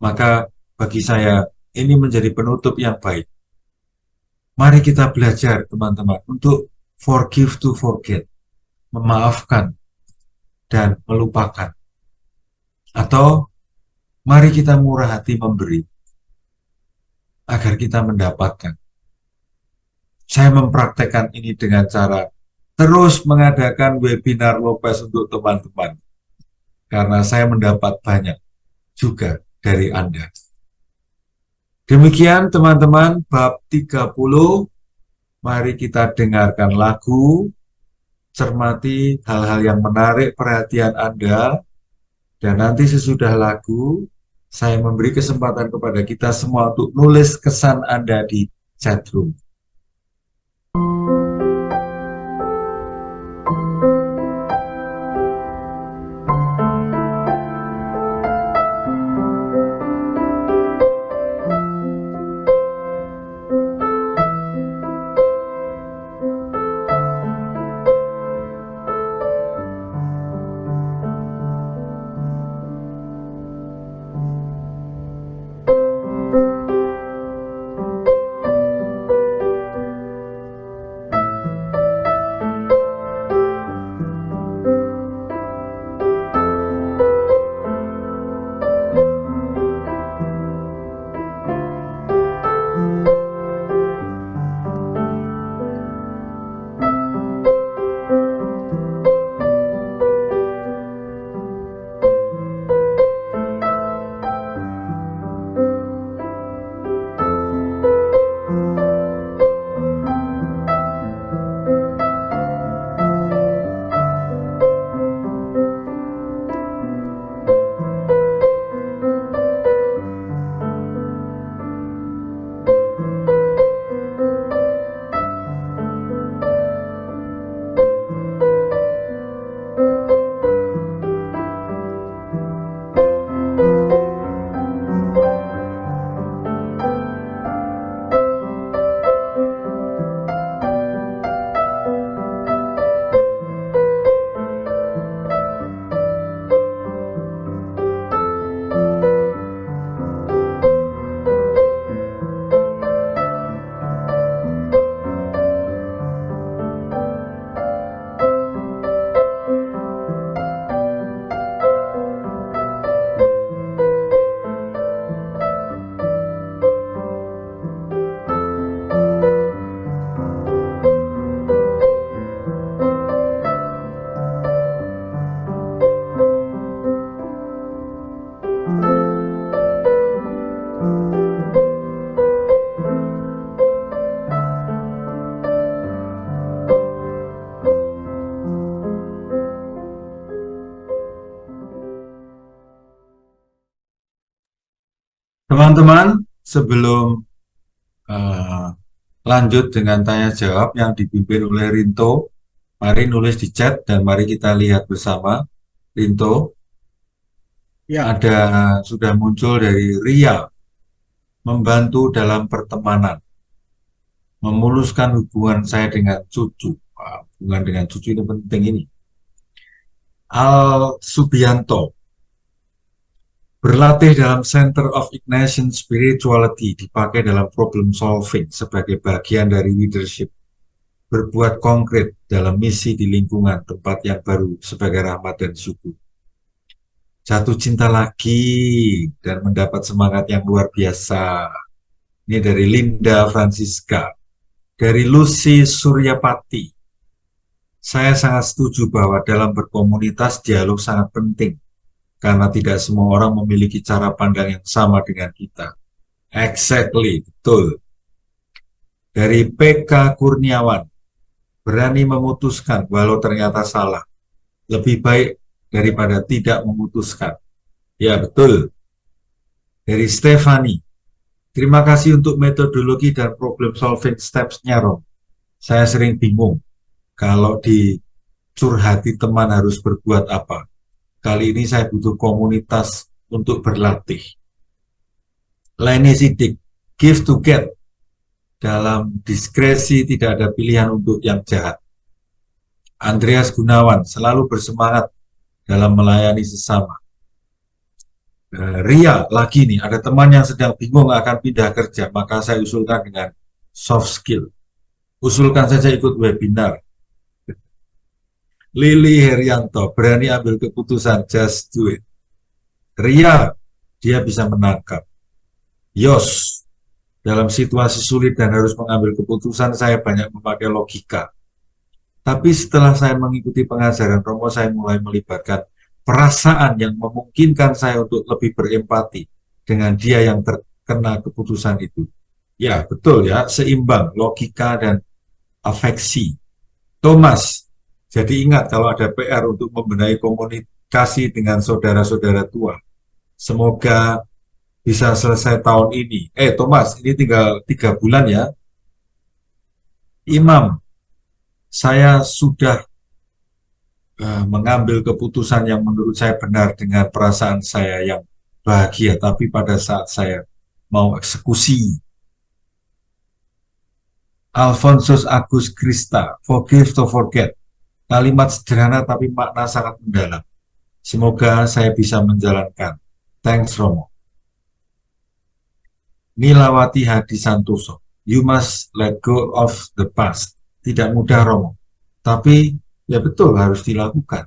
Maka bagi saya, ini menjadi penutup yang baik. Mari kita belajar, teman-teman, untuk forgive to forget, memaafkan dan melupakan. Atau mari kita murah hati memberi agar kita mendapatkan. Saya mempraktekkan ini dengan cara terus mengadakan webinar Lopez untuk teman-teman. Karena saya mendapat banyak juga dari Anda. Demikian teman-teman, bab 30. Mari kita dengarkan lagu, cermati hal-hal yang menarik perhatian Anda, dan nanti sesudah lagu, saya memberi kesempatan kepada kita semua untuk nulis kesan Anda di chatroom. Teman-teman, sebelum lanjut dengan tanya jawab yang dipimpin oleh Rinto, mari nulis di chat dan mari kita lihat bersama. Rinto, Ya, ada sudah muncul dari Ria, membantu dalam pertemanan, memuluskan hubungan saya dengan cucu. Hubungan dengan cucu ini penting ini. Al Subianto, berlatih dalam Center of Ignition Spirituality, dipakai dalam problem solving sebagai bagian dari leadership. berbuat konkret dalam misi di lingkungan tempat yang baru sebagai rahmat dan syukur. Jatuh cinta lagi dan mendapat semangat yang luar biasa. Ini dari Linda Francisca. Dari Lucy Suryapati. Saya sangat setuju bahwa dalam berkomunitas dialog sangat penting. Karena tidak semua orang memiliki cara pandang yang sama dengan kita. Exactly, betul. Dari PK Kurniawan. Berani memutuskan walau ternyata salah. Lebih baik daripada tidak memutuskan. Ya, betul. Dari Stefani. Terima kasih untuk metodologi dan problem solving steps-nya, Rom. Saya sering bingung kalau dicurhati teman harus berbuat apa. Kali ini saya butuh komunitas untuk berlatih. Leni Sidik, give to get. Dalam diskresi tidak ada pilihan untuk yang jahat. Andreas Gunawan, selalu bersemangat dalam melayani sesama. Ria, lagi nih, ada teman yang sedang bingung akan pindah kerja, maka saya usulkan dengan soft skill. Usulkan saja ikut webinar. Lili Herianto, berani ambil keputusan, just do it. Ria, dia bisa menangkap. Yos, dalam situasi sulit dan harus mengambil keputusan, saya banyak memakai logika. Tapi setelah saya mengikuti pengajaran Romo, saya mulai melibatkan perasaan yang memungkinkan saya untuk lebih berempati dengan dia yang terkena keputusan itu. Ya, betul ya, seimbang logika dan afeksi. Thomas, jadi ingat kalau ada PR untuk membenahi komunikasi dengan saudara-saudara tua. Semoga bisa selesai tahun ini. Thomas, ini tinggal 3 bulan ya. Imam, saya sudah mengambil keputusan yang menurut saya benar dengan perasaan saya yang bahagia, tapi pada saat saya mau eksekusi. Alfonsus Agus Krista, forgive to forget. Kalimat sederhana tapi makna sangat mendalam. Semoga saya bisa menjalankan. Thanks, Romo. Nilawati Hadi Santoso, you must let go of the past. Tidak mudah, Romo. Tapi ya betul, harus dilakukan.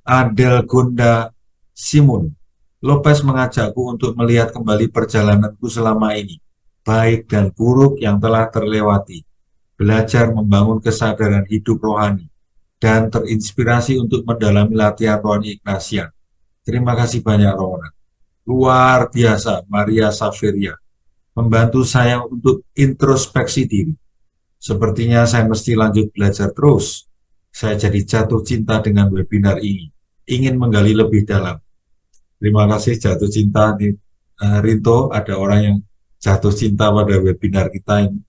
Adel Gonda Simun, Lopez mengajakku untuk melihat kembali perjalananku selama ini, baik dan buruk yang telah terlewati, belajar membangun kesadaran hidup rohani, dan terinspirasi untuk mendalami latihan rohani Ignatian. Terima kasih banyak, Rona. Luar biasa, Maria Safiria, membantu saya untuk introspeksi diri. Sepertinya saya mesti lanjut belajar terus. Saya jadi jatuh cinta dengan webinar ini. Ingin menggali lebih dalam. Terima kasih jatuh cinta di Rinto. Ada orang yang jatuh cinta pada webinar kita ini.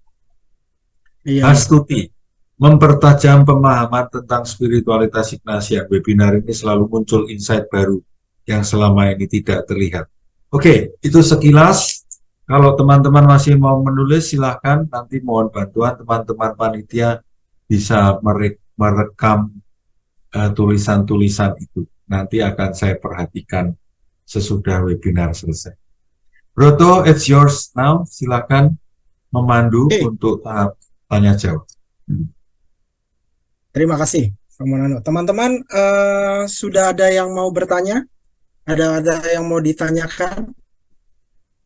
Iya. Astuti, mempertajam pemahaman tentang spiritualitas Ignatian. Webinar ini selalu muncul insight baru yang selama ini tidak terlihat. Oke, itu sekilas. Kalau teman-teman masih mau menulis, silahkan. Nanti mohon bantuan teman-teman panitia bisa merekam tulisan-tulisan itu. Nanti akan saya perhatikan sesudah webinar selesai. Broto, it's yours now. Silahkan memandu untuk tahap tanya jawab. Terima kasih, teman-teman. Sudah ada yang mau bertanya? Ada yang mau ditanyakan?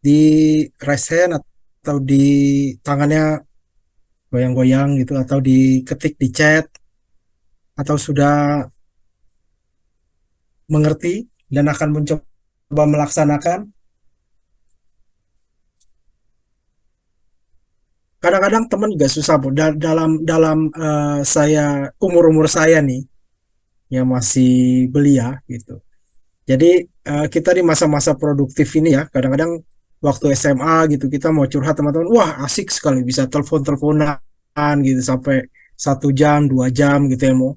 Di raise hand atau di tangannya goyang-goyang gitu, atau diketik di chat, atau sudah mengerti dan akan mencoba melaksanakan. Kadang-kadang teman juga susah, Bu. Dalam saya umur saya nih yang masih belia gitu. Jadi kita di masa-masa produktif ini ya, kadang-kadang waktu SMA gitu kita mau curhat teman-teman, wah asik sekali bisa telepon-teleponan gitu sampai 1 jam 2 jam gitu ya mau.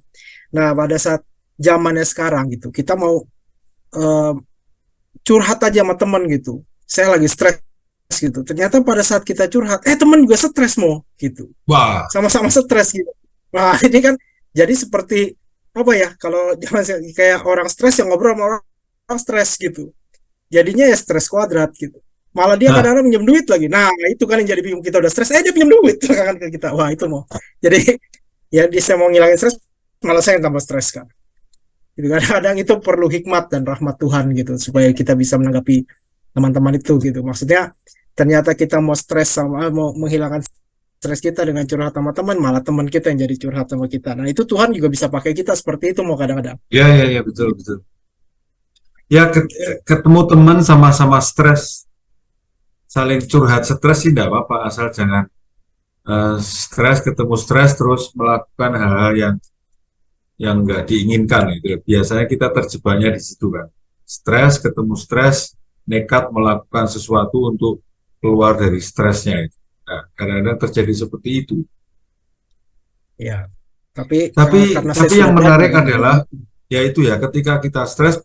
Nah pada saat zamannya sekarang gitu kita mau curhat aja sama teman gitu, saya lagi stres gitu, ternyata pada saat kita curhat teman juga stres mau gitu. Wah, sama-sama stres gitu. Nah ini kan jadi seperti apa ya, kalau zaman kayak orang stres yang ngobrol sama orang stres gitu, jadinya ya stres kuadrat gitu. Malah dia Nah, kadang-kadang pinjam duit lagi. Nah, itu kan yang jadi bingung, kita udah stres, dia pinjam duit kan ke kita. Wah, itu mau. Jadi ya dia saya mau ngilangin stres, malah saya yang tambah stres kan. Gitu. Kadang-kadang itu perlu hikmat dan rahmat Tuhan gitu supaya kita bisa menanggapi teman-teman itu gitu. Maksudnya ternyata kita mau stres sama mau menghilangkan stres kita dengan curhat sama teman, malah teman kita yang jadi curhat sama kita. Nah, itu Tuhan juga bisa pakai kita seperti itu mau kadang-kadang. ya, ya, ya, betul, Gitu. betul. Ya, ketemu teman sama-sama stres, saling curhat stres sih enggak apa-apa, asal jangan stres ketemu stres terus melakukan hal-hal yang nggak diinginkan gitu. Biasanya kita terjebaknya di situ kan. Stres ketemu stres, nekat melakukan sesuatu untuk keluar dari stresnya itu. Nah, kadang-kadang terjadi seperti itu. Ya. Tapi Tapi karena saya tapi yang sudah menarik belajar. adalah yaitu ya ketika kita stres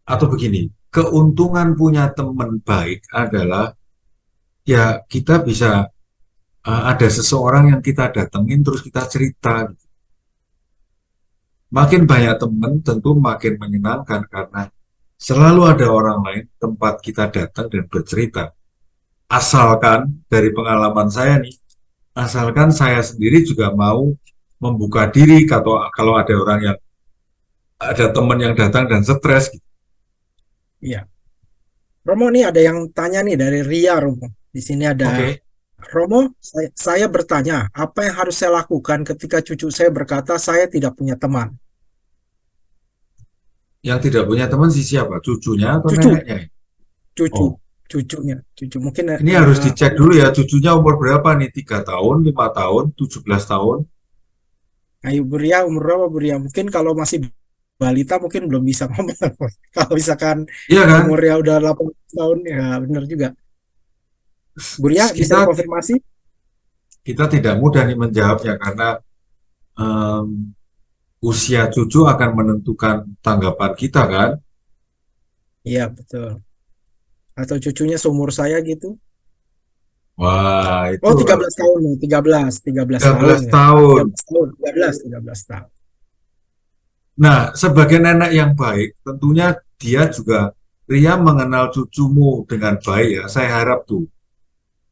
atau begini, keuntungan punya teman baik adalah ya kita bisa ada seseorang yang kita datengin terus kita cerita. Makin banyak teman tentu makin menyenangkan karena selalu ada orang lain tempat kita datang dan bercerita. Asalkan dari pengalaman saya nih, asalkan saya sendiri juga mau membuka diri kalau ada orang yang ada teman yang datang dan stres gitu. Iya. Romo nih ada yang tanya nih dari Ria Romo. Di sini ada Oke, Romo, saya bertanya, apa yang harus saya lakukan ketika cucu saya berkata saya tidak punya teman? yang tidak punya teman sih siapa? Cucunya atau Cucu, neneknya? cucu, Oh, cucu mungkin ini harus dicek dulu ya, cucunya umur berapa nih? 3 tahun, 5 tahun, 17 tahun? ayo Buria umur berapa Buria? Mungkin kalau masih balita mungkin belum bisa ngomong. Kalau misalkan Iya kan? umurnya udah 18 tahun ya benar juga. Buria bisa Kita dikonfirmasi? kita tidak mudah nih menjawabnya karena em, usia cucu akan menentukan tanggapan kita kan. Iya betul. Atau cucunya seumur saya gitu? Wah, Oh itu 13 tahun nih, 13 tahun 13 ya. tahun. 13 tahun, 13 tahun. Nah, sebagai nenek yang baik, tentunya dia juga, Ria mengenal cucumu dengan baik ya. Saya harap tuh.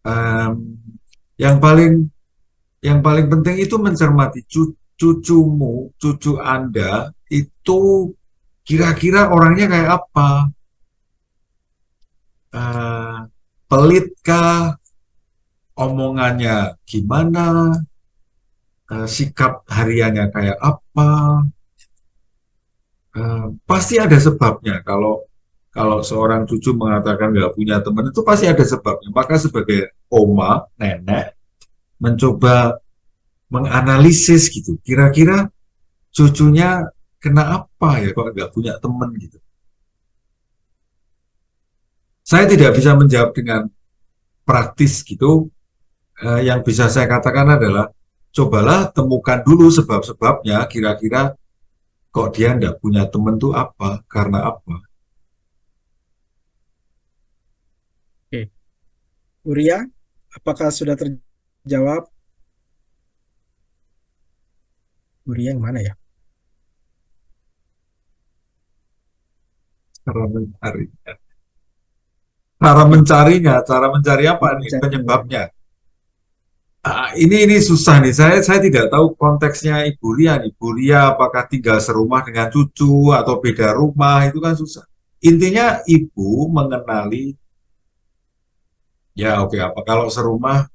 Em, yang paling yang paling penting itu mencermati cucumu, cucu Anda itu kira-kira orangnya kayak apa? Eh, Pelitkah? Omongannya gimana? Sikap hariannya kayak apa? Pasti ada sebabnya. Kalau kalau seorang cucu mengatakan nggak punya teman itu pasti ada sebabnya. Maka sebagai oma, nenek, mencoba menganalisis gitu. Kira-kira cucunya kena apa ya kok nggak punya teman gitu. Saya tidak bisa menjawab dengan praktis gitu. Yang bisa saya katakan adalah cobalah temukan dulu sebab-sebabnya. Kira-kira kok dia nggak punya teman tuh apa? Karena apa? Oke. Buria, apakah sudah terjawab? Buria yang mana ya? Cara mencari. Cara mencari apa Cara nih mencarinya. penyebabnya? Ini susah nih. Saya tidak tahu konteksnya Ibu Ria. Ibu Ria apakah tinggal serumah dengan cucu atau beda rumah itu kan susah. Intinya ibu mengenali ya oke apa kalau serumah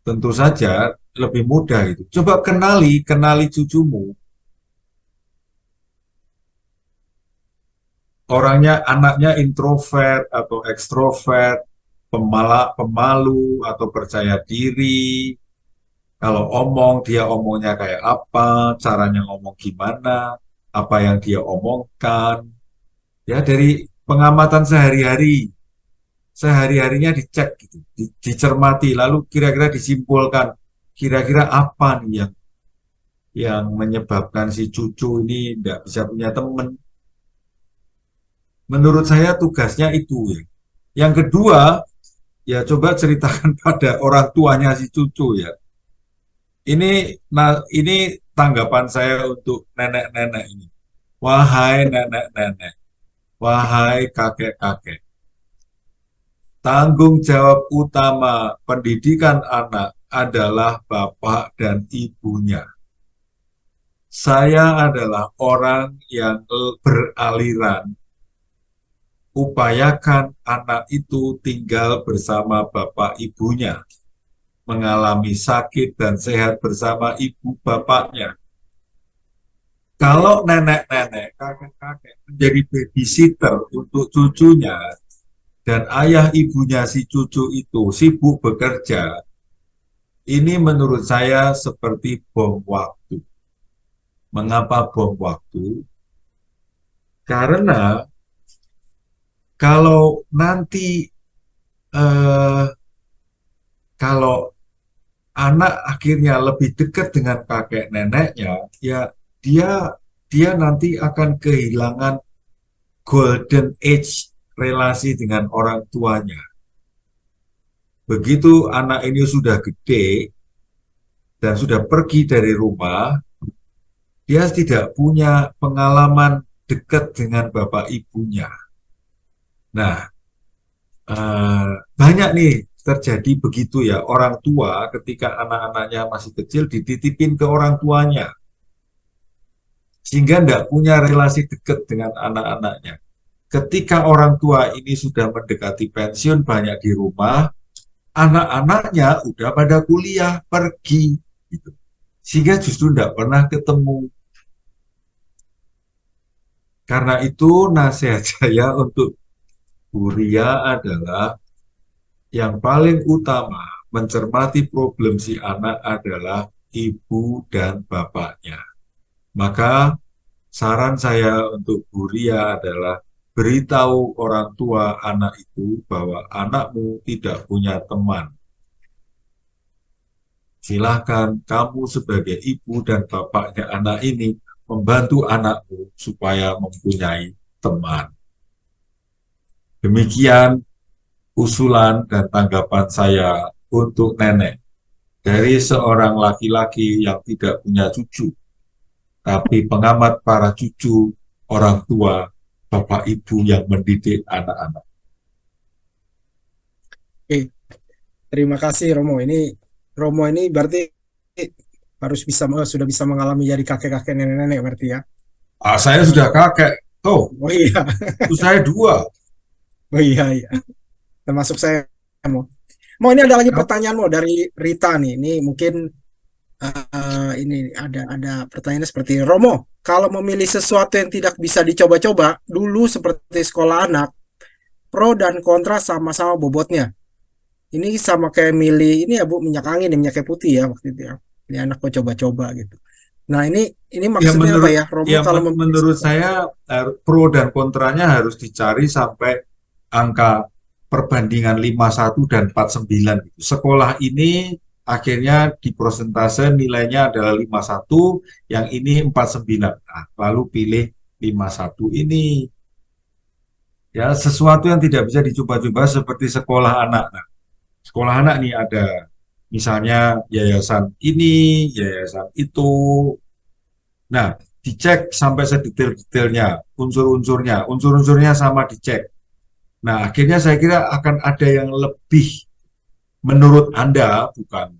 tentu saja lebih mudah itu. Coba kenali cucumu. Orangnya anaknya introvert atau ekstrovert, pemalu atau percaya diri. Kalau dia omongnya kayak apa, caranya ngomong gimana, apa yang dia omongkan. Ya dari pengamatan sehari-harinya dicek gitu, dicermati, lalu kira-kira disimpulkan, kira-kira apa nih yang menyebabkan si cucu ini tidak bisa punya teman. Menurut saya tugasnya itu ya. Yang kedua, ya coba ceritakan pada orang tuanya si cucu ya. Ini tanggapan saya untuk nenek-nenek ini. Wahai nenek-nenek, wahai kakek-kakek, tanggung jawab utama pendidikan anak adalah bapak dan ibunya. Saya adalah orang yang beraliran, upayakan anak itu tinggal bersama bapak ibunya, mengalami sakit dan sehat bersama ibu bapaknya. Kalau nenek-nenek, kakek-kakek menjadi babysitter untuk cucunya, dan ayah ibunya si cucu itu sibuk bekerja, ini menurut saya seperti bom waktu. Mengapa bom waktu? Karena kalau nanti eh, kalau anak akhirnya lebih dekat dengan kakek neneknya, ya dia dia nanti akan kehilangan golden age relasi dengan orang tuanya. Begitu anak ini sudah gede dan sudah pergi dari rumah, dia tidak punya pengalaman dekat dengan bapak ibunya. Nah, banyak nih terjadi begitu ya, orang tua ketika anak-anaknya masih kecil dititipin ke orang tuanya, sehingga tidak punya relasi dekat dengan anak-anaknya. Ketika orang tua ini sudah mendekati pensiun, banyak di rumah, anak-anaknya udah pada kuliah, pergi, gitu. Sehingga justru tidak pernah ketemu. Karena itu nasihat saya untuk Bu Ria adalah yang paling utama mencermati problem si anak adalah ibu dan bapaknya. Maka saran saya untuk Bu Ria adalah beritahu orang tua anak itu bahwa anakmu tidak punya teman. Silahkan kamu sebagai ibu dan bapaknya anak ini membantu anakmu supaya mempunyai teman. Demikian usulan dan tanggapan saya untuk nenek dari seorang laki-laki yang tidak punya cucu, tapi pengamat para cucu, orang tua, bapak ibu yang mendidik anak-anak. Oke, terima kasih Romo ini berarti harus sudah bisa mengalami jadi kakek-kakek nenek-nenek berarti ya. Saya sudah kakek. Oh, Oh iya, itu saya dua. oh iya iya. Termasuk saya Mo. Mo ini ada lagi pertanyaan Mo dari Rita nih. Ini mungkin ini ada pertanyaannya seperti Romo. Kalau memilih sesuatu yang tidak bisa dicoba-coba dulu seperti sekolah anak, pro dan kontra sama-sama bobotnya. Ini sama kayak milih ini ya Bu, minyak angin, minyak kayu putih ya waktu itu ya. Ini anak mau coba-coba gitu. Nah ini Ya maksudnya apa menurut ya, Romo kalau memilih menurut saya pro dan kontranya harus dicari sampai angka perbandingan 51 dan 49. Sekolah ini akhirnya di prosentase nilainya adalah 51, yang ini 49. Nah, lalu pilih 51 ini. Ya, sesuatu yang tidak bisa dicoba-coba seperti sekolah anak. Nah, sekolah anak nih ada misalnya yayasan ini, yayasan itu. Nah, dicek sampai sedetail-detailnya, unsur-unsurnya sama dicek. Nah, akhirnya saya kira akan ada yang lebih, menurut Anda, bukan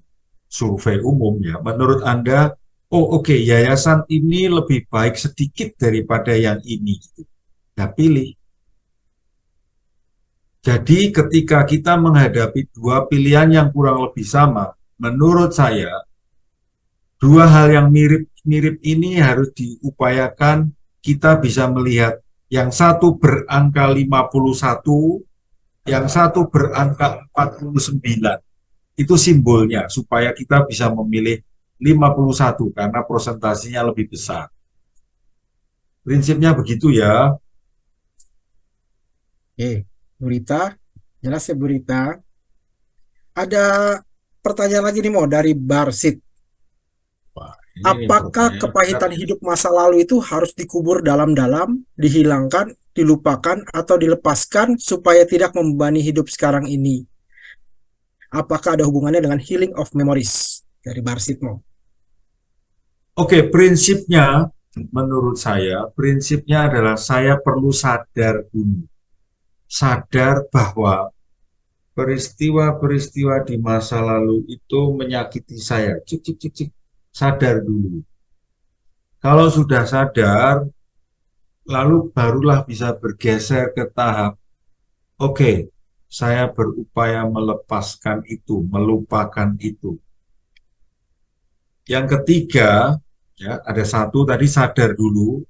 survei umum ya, menurut Anda, oh oke, yayasan ini lebih baik sedikit daripada yang ini. Nah, pilih. Jadi ketika kita menghadapi dua pilihan yang kurang lebih sama, menurut saya, dua hal yang mirip-mirip ini harus diupayakan. Kita bisa melihat yang satu berangka 51, yang satu berangka 49. Itu simbolnya supaya kita bisa memilih 51 karena prosentasinya lebih besar. Prinsipnya begitu ya. Oke, Burita, jelas ya Burita. Ada pertanyaan lagi nih Mo dari Barsit. Wah, ini Apakah kepahitan hidup masa lalu itu harus dikubur dalam-dalam, dihilangkan, dilupakan, atau dilepaskan supaya tidak membebani hidup sekarang ini? Apakah ada hubungannya dengan healing of memories dari Barsit Mo? Oke, prinsipnya menurut saya, adalah saya perlu sadar dulu. Sadar bahwa peristiwa-peristiwa di masa lalu itu menyakiti saya. Cik, cik, cik, cik. Sadar dulu. Kalau sudah sadar, lalu barulah bisa bergeser ke tahap, oke, saya berupaya melepaskan itu, melupakan itu. Yang ketiga, ya, ada satu tadi sadar dulu,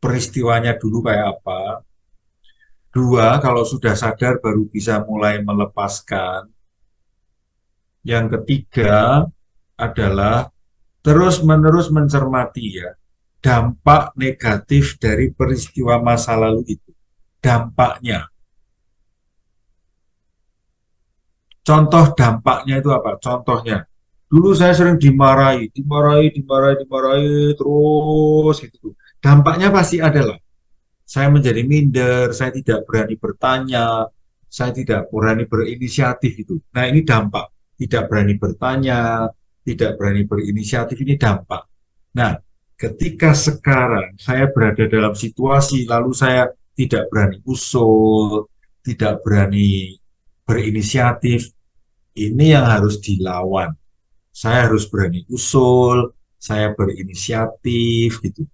peristiwanya dulu kayak apa. Dua, kalau sudah sadar baru bisa mulai melepaskan. Yang ketiga adalah terus-menerus mencermati ya, dampak negatif dari peristiwa masa lalu itu. Dampaknya. Contoh dampaknya itu apa? Contohnya, dulu saya sering dimarahi, terus gitu. Dampaknya pasti ada lah. Saya menjadi minder, saya tidak berani bertanya, saya tidak berani berinisiatif itu. Nah, ini dampak. Tidak berani bertanya, tidak berani berinisiatif, ini dampak. Nah, ketika sekarang saya berada dalam situasi, lalu saya tidak berani usul, tidak berani berinisiatif, ini yang harus dilawan. Saya harus berani usul, saya berinisiatif, gitu.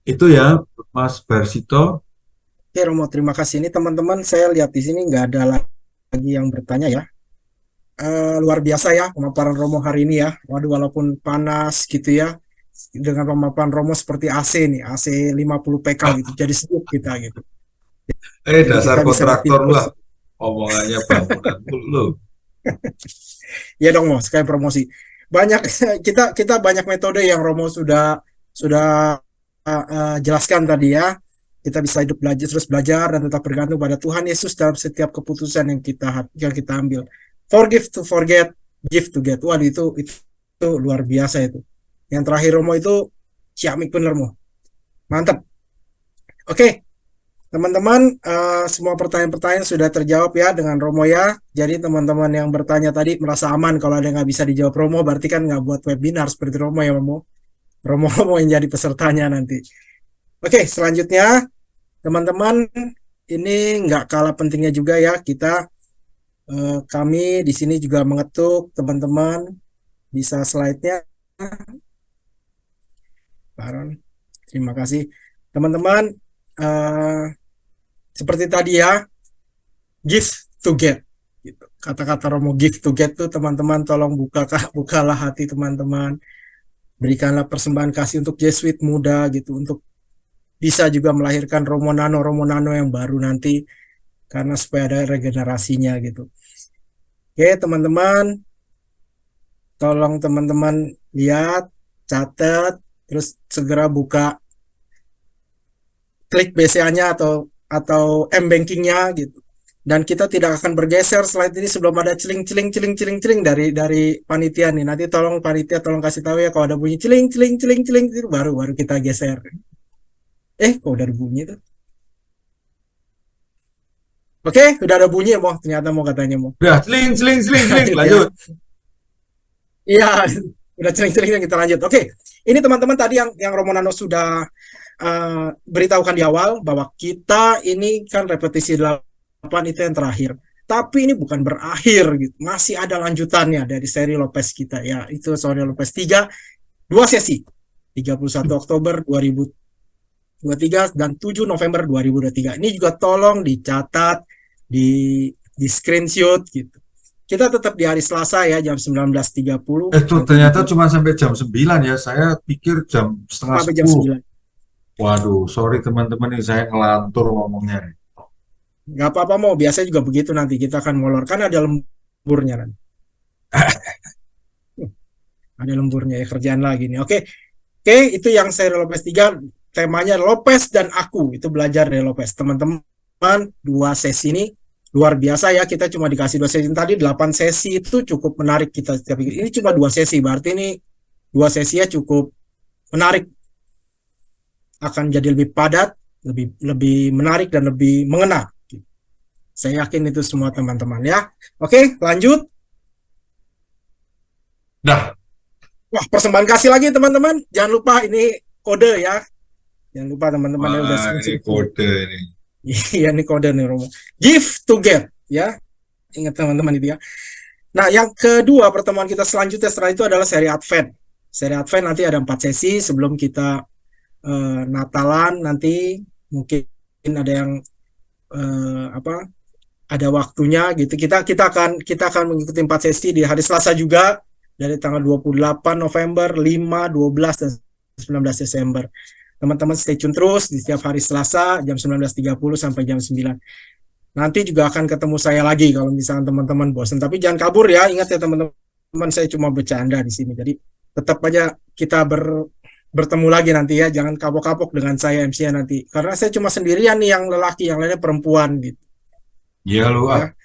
Itu ya, Mas Barsito. Oke Romo, terima kasih. Ini teman-teman saya lihat di sini nggak ada lagi yang bertanya ya. Luar biasa ya pemaparan Romo hari ini ya. Waduh, walaupun panas gitu ya, dengan pemaparan Romo seperti AC nih, AC 50 PK gitu. Jadi sejuk kita gitu. Jadi Dasar kita bisa kontraktor beraktivitas. lah, omongannya bangunan lu. Ya dong, Mo, sekali promosi. Banyak kita banyak metode yang Romo sudah jelaskan tadi ya. Kita bisa hidup belajar terus belajar dan tetap bergantung pada Tuhan Yesus dalam setiap keputusan yang kita ambil. Forgive to forget, give to get. Waduh, itu luar biasa itu. Yang terakhir Romo itu ciamik bener, Mo. Mantap. Oke, teman-teman, semua pertanyaan-pertanyaan sudah terjawab ya dengan Romo ya. Jadi teman-teman yang bertanya tadi merasa aman kalau ada yang nggak bisa dijawab Romo, berarti kan nggak buat webinar seperti Romo ya, Romo. Romo mau yang jadi pesertanya nanti. Oke, selanjutnya teman-teman, ini nggak kalah pentingnya juga ya, kami di sini juga mengetuk teman-teman, bisa slide-nya, Baron. Terima kasih teman-teman. Seperti tadi ya, give to get. Gitu. Kata-kata Romo give to get tuh teman-teman, tolong bukalah hati teman-teman, berikanlah persembahan kasih untuk Jesuit muda gitu, untuk bisa juga melahirkan Romo Nano yang baru nanti, karena supaya ada regenerasinya gitu. Oke teman-teman, tolong teman-teman lihat, catat, terus segera buka, klik BCA-nya atau M-Banking-nya gitu. Dan kita tidak akan bergeser slide ini sebelum ada celing dari panitia nih. Nanti tolong panitia tolong kasih tahu ya kalau ada bunyi celing itu baru kita geser. Kok udah ada bunyi tuh? Oke, udah ada bunyi ya, Mo. Ternyata mau katanya, Mo. Udah, celing, lanjut. Iya, udah celing kita lanjut. Oke, ini teman-teman tadi yang Romo Nano sudah beritahukan di awal bahwa kita ini kan repetisi 8 itu yang terakhir. Tapi ini bukan berakhir gitu. Masih ada lanjutannya dari seri Lopez kita ya. Itu seri Lopez 3, 2 sesi. 31 Oktober 2023 dan 7 November 2023. Ini juga tolong dicatat, di screenshot gitu. Kita tetap di hari Selasa ya, jam 19.30. Itu ternyata cuma sampai jam 9 ya. Saya pikir jam setengah sampai 10. jam 9. Waduh, sorry teman-teman nih, saya ngelantur ngomongnya nih. Nggak apa-apa, Mau. Biasanya juga begitu nanti. Kita akan molor. Kan ada lemburnya nanti. Ada lemburnya ya, kerjaan lagi nih. Oke, itu yang seri Lopez 3. Temanya Lopez dan aku. Itu belajar dari Lopez. Teman-teman, 2 sesi ini luar biasa ya. Kita cuma dikasih 2 sesi. Tadi 8 sesi itu cukup menarik kita. Ini cuma 2 sesi. Berarti ini 2 sesinya cukup menarik. Akan jadi lebih padat, lebih menarik dan lebih mengena. Saya yakin itu semua teman-teman ya. Oke, lanjut. Dah. Wah, persembahan kasih lagi teman-teman. Jangan lupa ini kode ya. Jangan lupa teman-teman ya udah ini kode ini. Iya, ini kode nih Romo. Give to get ya. Ingat teman-teman itu ya. Nah, yang kedua pertemuan kita selanjutnya setelah itu adalah seri Advent. Seri Advent nanti ada 4 sesi sebelum kita Natalan nanti mungkin ada yang ada waktunya gitu. Kita akan mengikuti 4 sesi di hari Selasa juga dari tanggal 28 November, 5, 12 dan 19 Desember. Teman-teman stay tune terus di setiap hari Selasa jam 19.30 sampai jam 9. Nanti juga akan ketemu saya lagi kalau misalnya teman-teman bosan. Tapi jangan kabur ya, ingat ya teman-teman, saya cuma bercanda di sini. Jadi tetap aja kita bertemu lagi nanti ya, jangan kapok-kapok dengan saya MC-nya nanti. Karena saya cuma sendirian nih yang lelaki, yang lainnya perempuan gitu. Iya lu, Ya.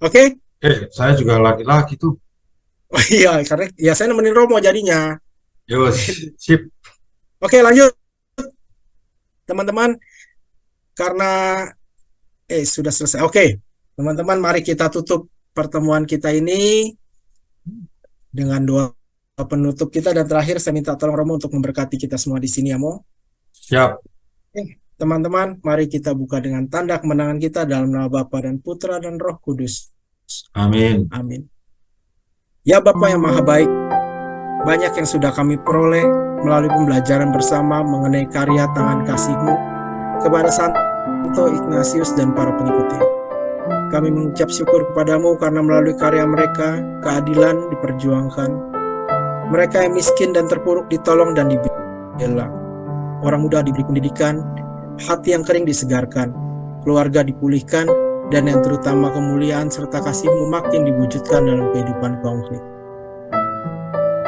Oke? saya juga laki-laki tuh. Oh iya, karena ya saya nemenin Romo jadinya. Yo, sip. Oke, lanjut. Teman-teman, karena sudah selesai. Oke, teman-teman, mari kita tutup pertemuan kita ini dengan doa penutup kita, dan terakhir saya minta tolong Romo untuk memberkati kita semua di sini ya, Mo. Siap. Teman-teman, mari kita buka dengan tanda kemenangan kita dalam nama Bapa dan Putra dan Roh Kudus. Amin. Amin. Ya Bapa yang Maha Baik, banyak yang sudah kami peroleh melalui pembelajaran bersama mengenai karya tangan kasih-Mu kepada Santo Ignatius dan para pengikutnya. Kami mengucap syukur kepadamu karena melalui karya mereka, keadilan diperjuangkan. Mereka yang miskin dan terpuruk ditolong dan dibela. Orang muda diberi pendidikan, hati yang kering disegarkan, keluarga dipulihkan, dan yang terutama kemuliaan serta kasih-Mu makin diwujudkan dalam kehidupan konkret.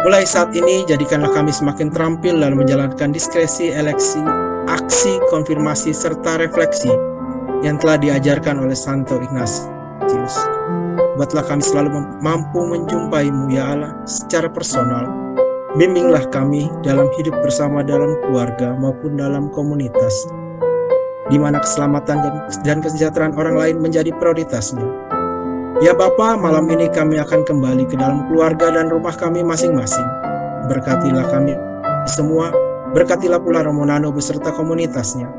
Mulai saat ini, jadikanlah kami semakin terampil dalam menjalankan diskresi, eleksi, aksi, konfirmasi, serta refleksi yang telah diajarkan oleh Santo Ignatius. Buatlah kami selalu mampu menjumpai-Mu ya Allah secara personal. Bimbinglah kami dalam hidup bersama dalam keluarga maupun dalam komunitas, di mana keselamatan dan kesejahteraan orang lain menjadi prioritasnya. Ya Bapa, malam ini kami akan kembali ke dalam keluarga dan rumah kami masing-masing. Berkatilah kami semua, berkatilah pula Romo Nano beserta komunitasnya.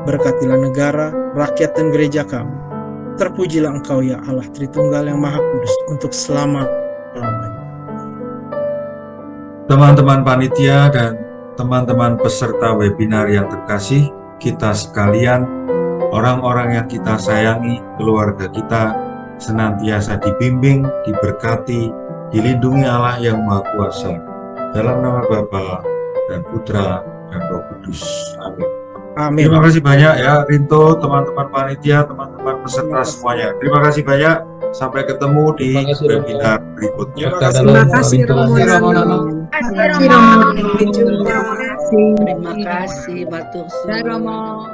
Berkatilah negara, rakyat dan gereja kami. Terpujilah Engkau ya Allah Tritunggal yang Maha Kudus untuk selama-lamanya. Teman-teman panitia dan teman-teman peserta webinar yang terkasih, kita sekalian, orang-orang yang kita sayangi, keluarga kita, senantiasa dibimbing, diberkati, dilindungi Allah yang Maha Kuasa. Dalam nama Bapa dan Putra dan Roh Kudus. Amin. Amin. Terima kasih banyak ya Rinto, teman-teman panitia, teman-teman peserta semuanya. Terima kasih banyak. Sampai ketemu di webinar berikutnya. Terima kasih Romo. Terima kasih Batur. Romo.